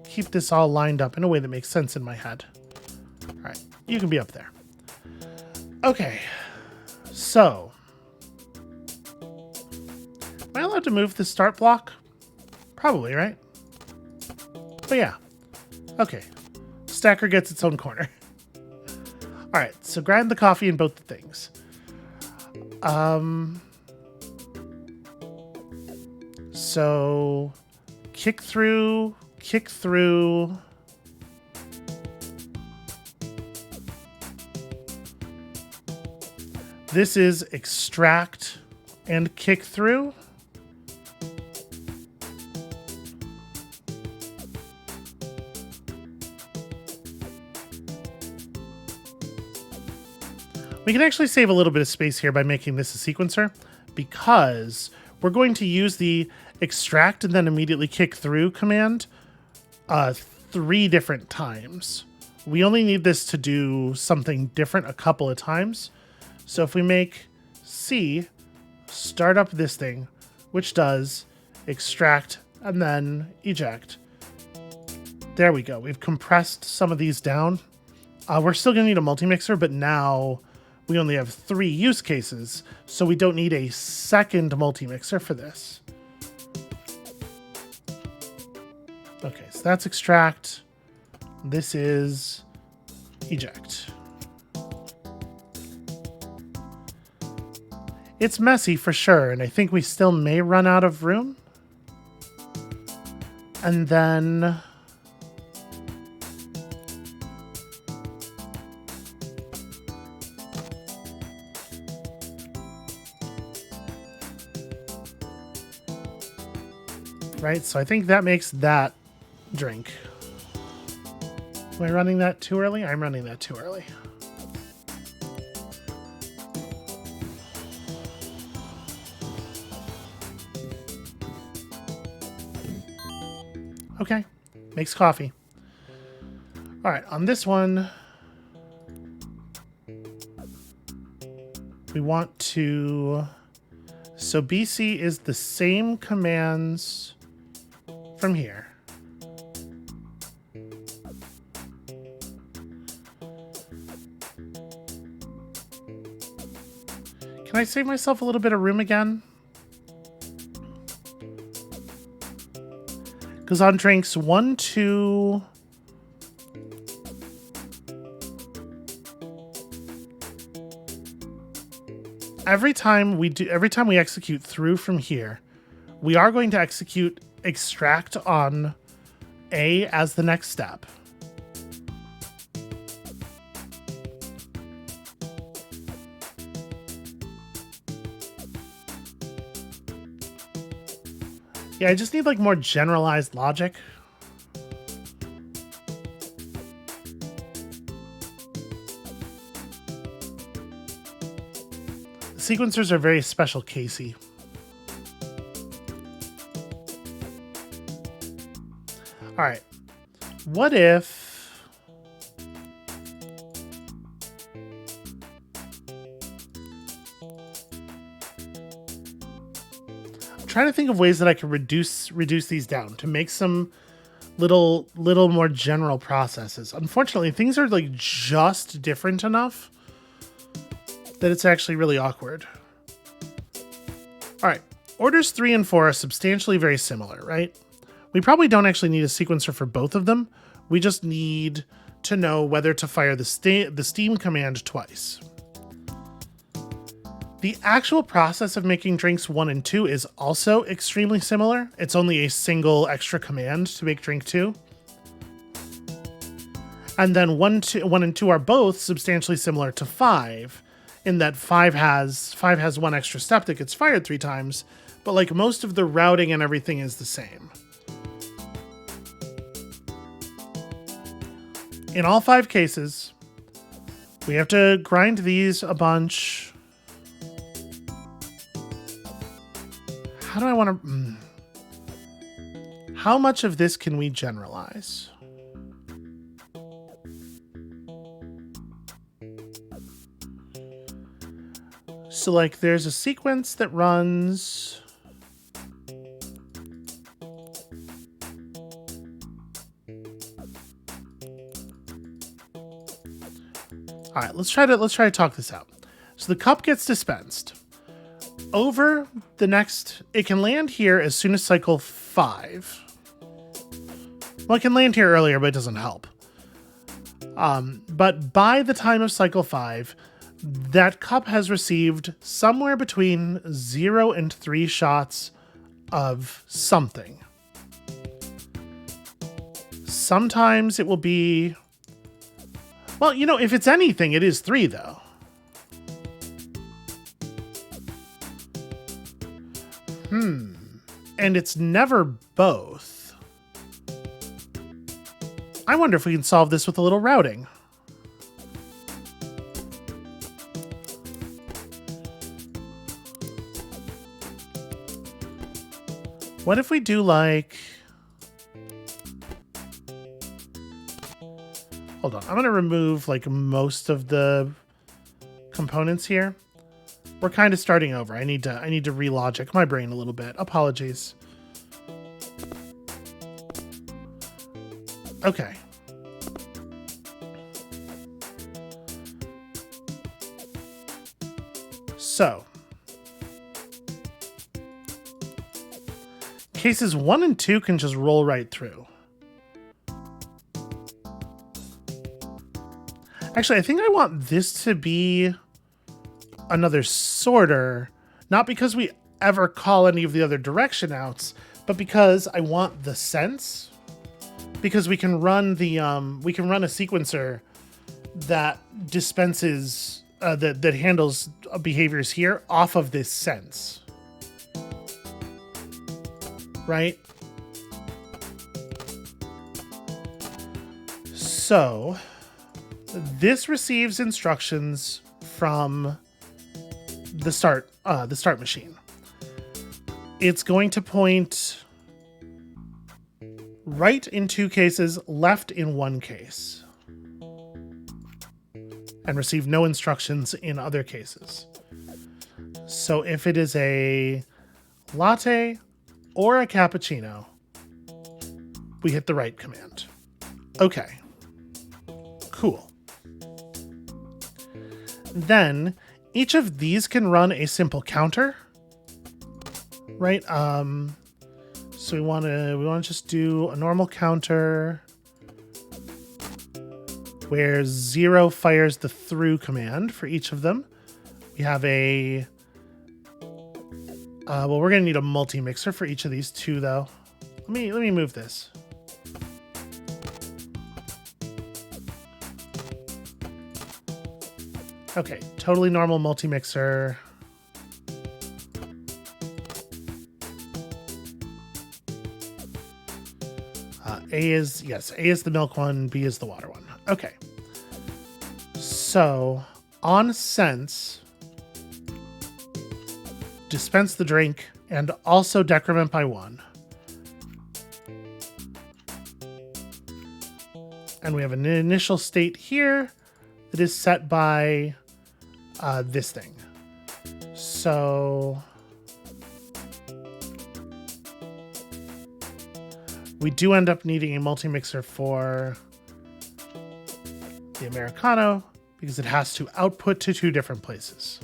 keep this all lined up in a way that makes sense in my head. All right, you can be up there. Okay, so... am I allowed to move the start block? Probably, right? But yeah. Okay. Stacker gets its own corner. All right, so grind the coffee in both the things. So kick through. This is extract and kick through. We can actually save a little bit of space here by making this a sequencer, because we're going to use the extract and then immediately kick through command 3 different times. We only need this to do something different a couple of times. So if we make C start up this thing, which does extract and then eject. There we go. We've compressed some of these down. We're still going to need a multi-mixer, but now we only have 3 use cases, so we don't need a second multi-mixer for this. Okay, so that's extract. This is eject. It's messy for sure, and I think we still may run out of room. And then right, so I think that makes that drink. Am I running that too early? I'm running that too early. Okay, makes coffee. All right, on this one, we want to, so BC is the same commands from here. Can I save myself a little bit of room again? Because on drinks 1, 2, every time we execute through from here, we are going to execute extract on A as the next step. Yeah, I just need like more generalized logic. Sequencers are very special casey. All right. What if I'm trying to think of ways that I can reduce these down to make some little more general processes. Unfortunately, things are like just different enough that it's actually really awkward. All right. Orders 3 and 4 are substantially very similar, right? We probably don't actually need a sequencer for both of them. We just need to know whether to fire the steam command twice. The actual process of making drinks 1 and 2 is also extremely similar. It's only a single extra command to make drink 2. And then 1 and 2 are both substantially similar to 5, in that 5 has one extra step that gets fired 3 times, but like most of the routing and everything is the same. In all 5 cases, we have to grind these a bunch. How do I want to... How much of this can we generalize? So like there's a sequence that runs... All right, let's try to talk this out. So the cup gets dispensed. Over the next, it can land here as soon as cycle 5. Well, it can land here earlier, but it doesn't help. But by the time of cycle 5, that cup has received somewhere between 0 and 3 shots of something. Sometimes it will be... Well, you know, if it's anything, it is 3, though. And it's never both. I wonder if we can solve this with a little routing. What if we do like... Hold on, I'm going to remove like most of the components here. We're kind of starting over. I need to relogic my brain a little bit. Apologies. Okay. So, cases 1 and 2 can just roll right through. Actually, I think I want this to be another sorter, not because we ever call any of the other direction outs, But because I want the sense, because we can run the we can run a sequencer that dispenses that handles behaviors here off of this sense, right? So this receives instructions from the start machine. It's going to point right in 2 cases, left in 1 case, and receive no instructions in other cases. So if it is a latte or a cappuccino, we hit the right command. Okay, cool. Then each of these can run a simple counter, right? So we want to just do a normal counter where 0 fires the through command for each of them. We have a well, we're gonna need a multi-mixer for each of these 2 though. Let me move this. Okay, totally normal multi-mixer. A is the milk one, B is the water one. Okay. So, on sense, dispense the drink and also decrement by 1. And we have an initial state here that is set by this thing. So we do end up needing a multi-mixer for the Americano because it has to output to 2 different places.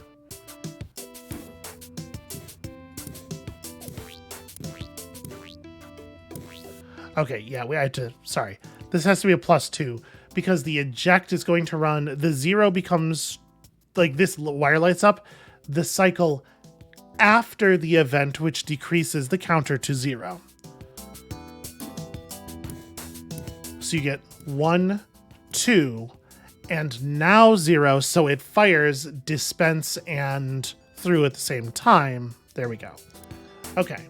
Okay, yeah, we had to, sorry. This has to be a +2 because the eject is going to run, the 0 becomes, like this wire lights up, the cycle after the event, which decreases the counter to 0. So you get 1, 2, and now 0, so it fires dispense and through at the same time. There we go. Okay.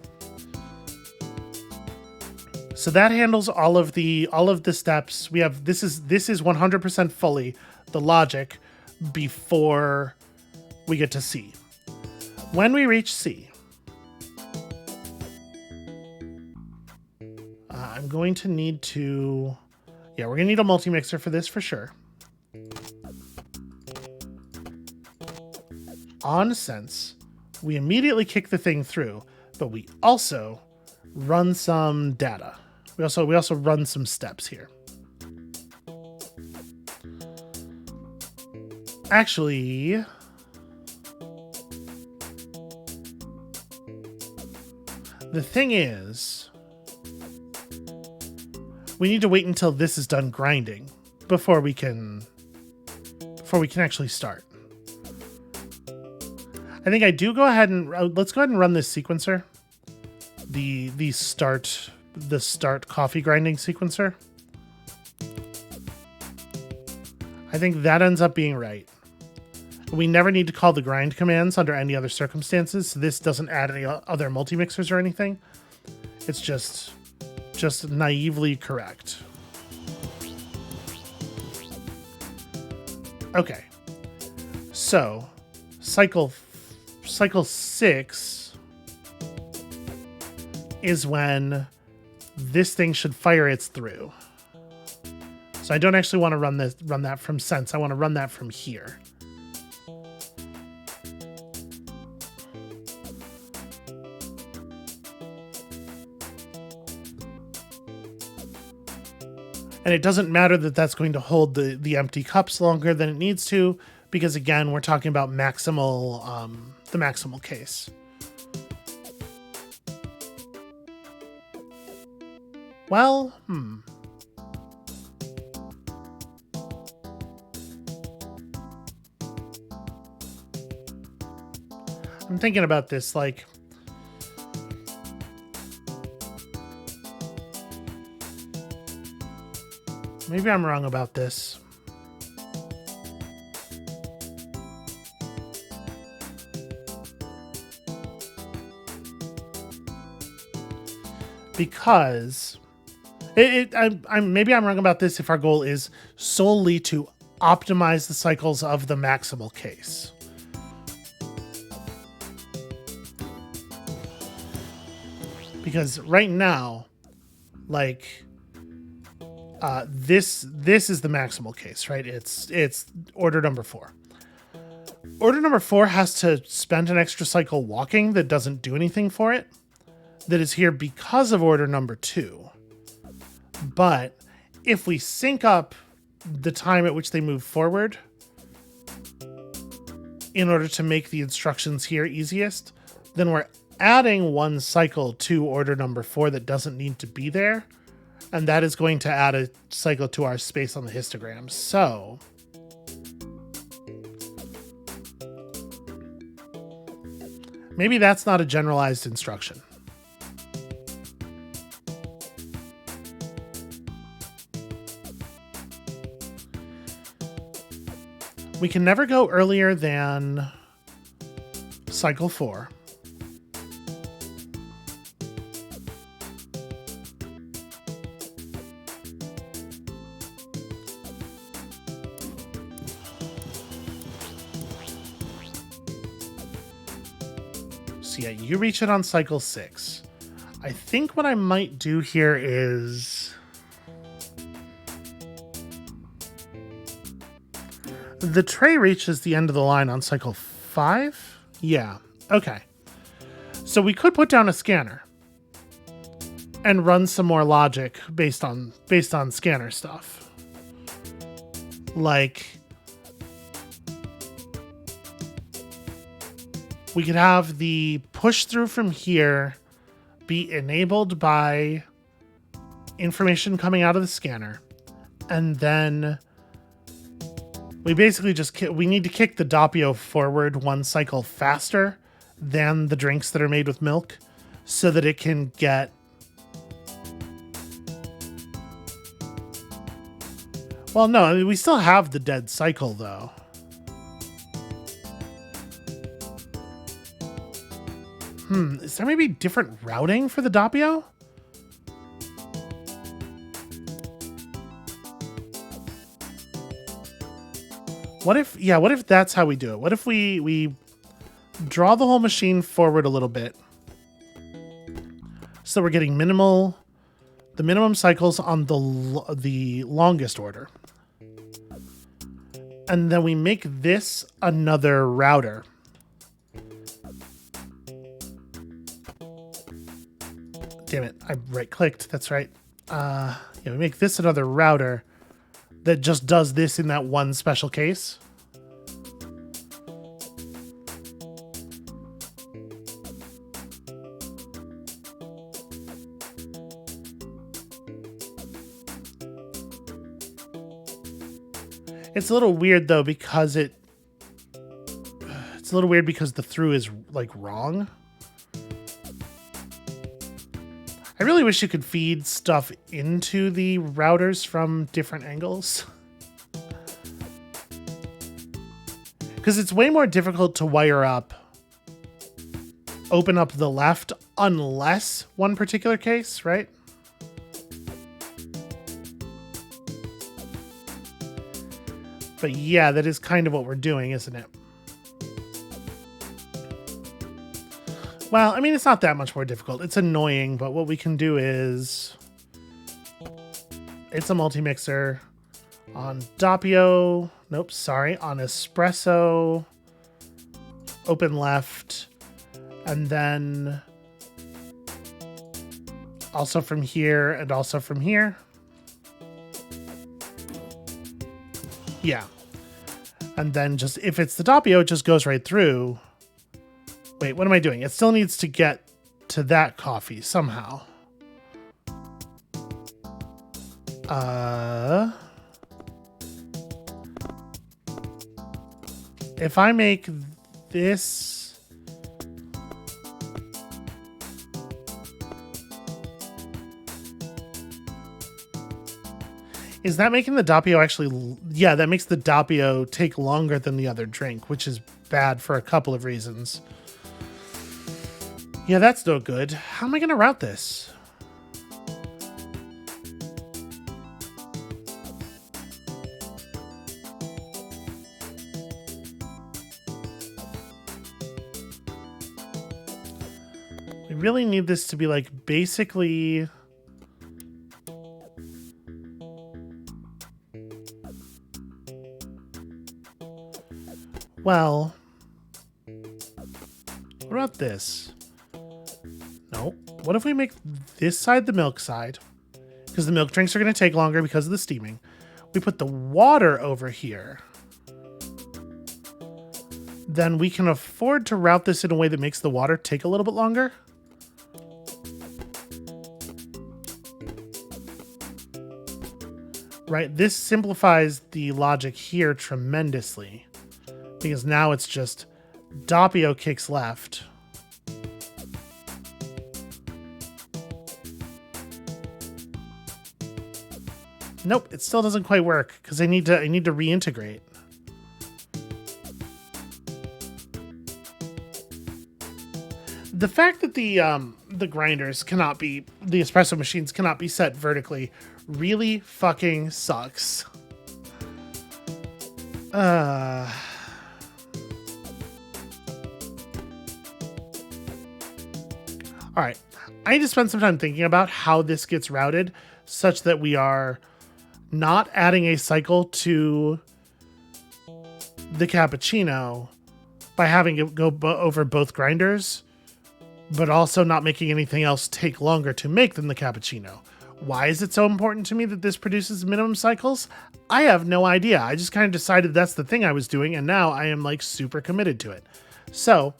So that handles all of the steps. We have this is 100% fully the logic before we get to C. When we reach C, I'm going to need to, yeah, we're gonna need a multi-mixer for this for sure. On sense, we immediately kick the thing through, but we also run some data. We also run some steps here. Actually, the thing is, we need to wait until this is done grinding before we can actually start. I think I do go ahead and let's go ahead and run this sequencer. The start coffee grinding sequencer. I think that ends up being right. We never need to call the grind commands under any other circumstances, so this doesn't add any other multi-mixers or anything. It's just naively correct. Okay. So, cycle 6 is when this thing should fire its through. So I don't actually want to run that from sense. I want to run that from here. And it doesn't matter that that's going to hold the empty cups longer than it needs to, because again, we're talking about maximal, the maximal case. Well, I'm thinking about this, like, Maybe I'm wrong about this. Because maybe I'm wrong about this if our goal is solely to optimize the cycles of the maximal case. Because right now, like, this is the maximal case, right? It's order number 4. Order number 4 has to spend an extra cycle walking that doesn't do anything for it. That is here because of order number 2. But if we sync up the time at which they move forward in order to make the instructions here easiest, then we're adding 1 cycle to order number 4 that doesn't need to be there. And that is going to add a cycle to our space on the histogram. So maybe that's not a generalized instruction. We can never go earlier than cycle 4. So yeah, you reach it on cycle 6. I think what I might do here is the tray reaches the end of the line on cycle 5? Yeah, okay. So we could put down a scanner and run some more logic based on scanner stuff. Like, we could have the push through from here be enabled by information coming out of the scanner, and then we basically just we need to kick the Doppio forward 1 cycle faster than the drinks that are made with milk so that it can get well, no, I mean, we still have the dead cycle though. Is there maybe different routing for the Doppio? What if that's how we do it? What if we draw the whole machine forward a little bit so we're getting the minimum cycles on the longest order. And then we make this another router. Damn it, I right-clicked, that's right. Yeah, we make this another router that just does this in that 1 special case. It's a little weird though because it's a little weird because the through is like wrong. I really wish you could feed stuff into the routers from different angles. Because it's way more difficult to wire up, open up the left, unless one particular case, right? But yeah, that is kind of what we're doing, isn't it? Well, I mean, it's not that much more difficult. It's annoying, but what we can do is it's a multi-mixer on Doppio. Nope, sorry, on espresso, open left, and then also from here and also from here. Yeah. And then just, if it's the Doppio, it just goes right through. Wait, what am I doing? It still needs to get to that coffee somehow. If I make this Is that making the doppio actually... Yeah, that makes the doppio take longer than the other drink, which is bad for a couple of reasons. Yeah, that's no good. How am I going to route this? We really need this to be like basically... Well, what about this? No. What if we make this side the milk side? Because the milk drinks are going to take longer because of the steaming. We put the water over here. Then we can afford to route this in a way that makes the water take a little bit longer. Right, this simplifies the logic here tremendously. Because now it's just doppio kicks left. Nope, it still doesn't quite work because I need to reintegrate. The fact that the grinders cannot be, the espresso machines cannot be set vertically really fucking sucks. All right, I need to spend some time thinking about how this gets routed such that we are not adding a cycle to the cappuccino by having it go over both grinders, but also not making anything else take longer to make than the cappuccino. Why is it so important to me that this produces minimum cycles? I have no idea. I just kind of decided that's the thing I was doing, and now I am like super committed to it. So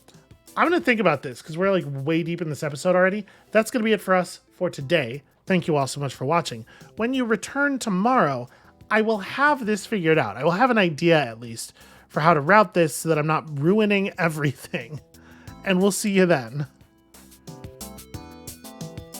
I'm going to think about this because we're like way deep in this episode already. That's going to be it for us for today. Thank you all so much for watching. When you return tomorrow, I will have this figured out. I will have an idea at least for how to route this so that I'm not ruining everything. And we'll see you then.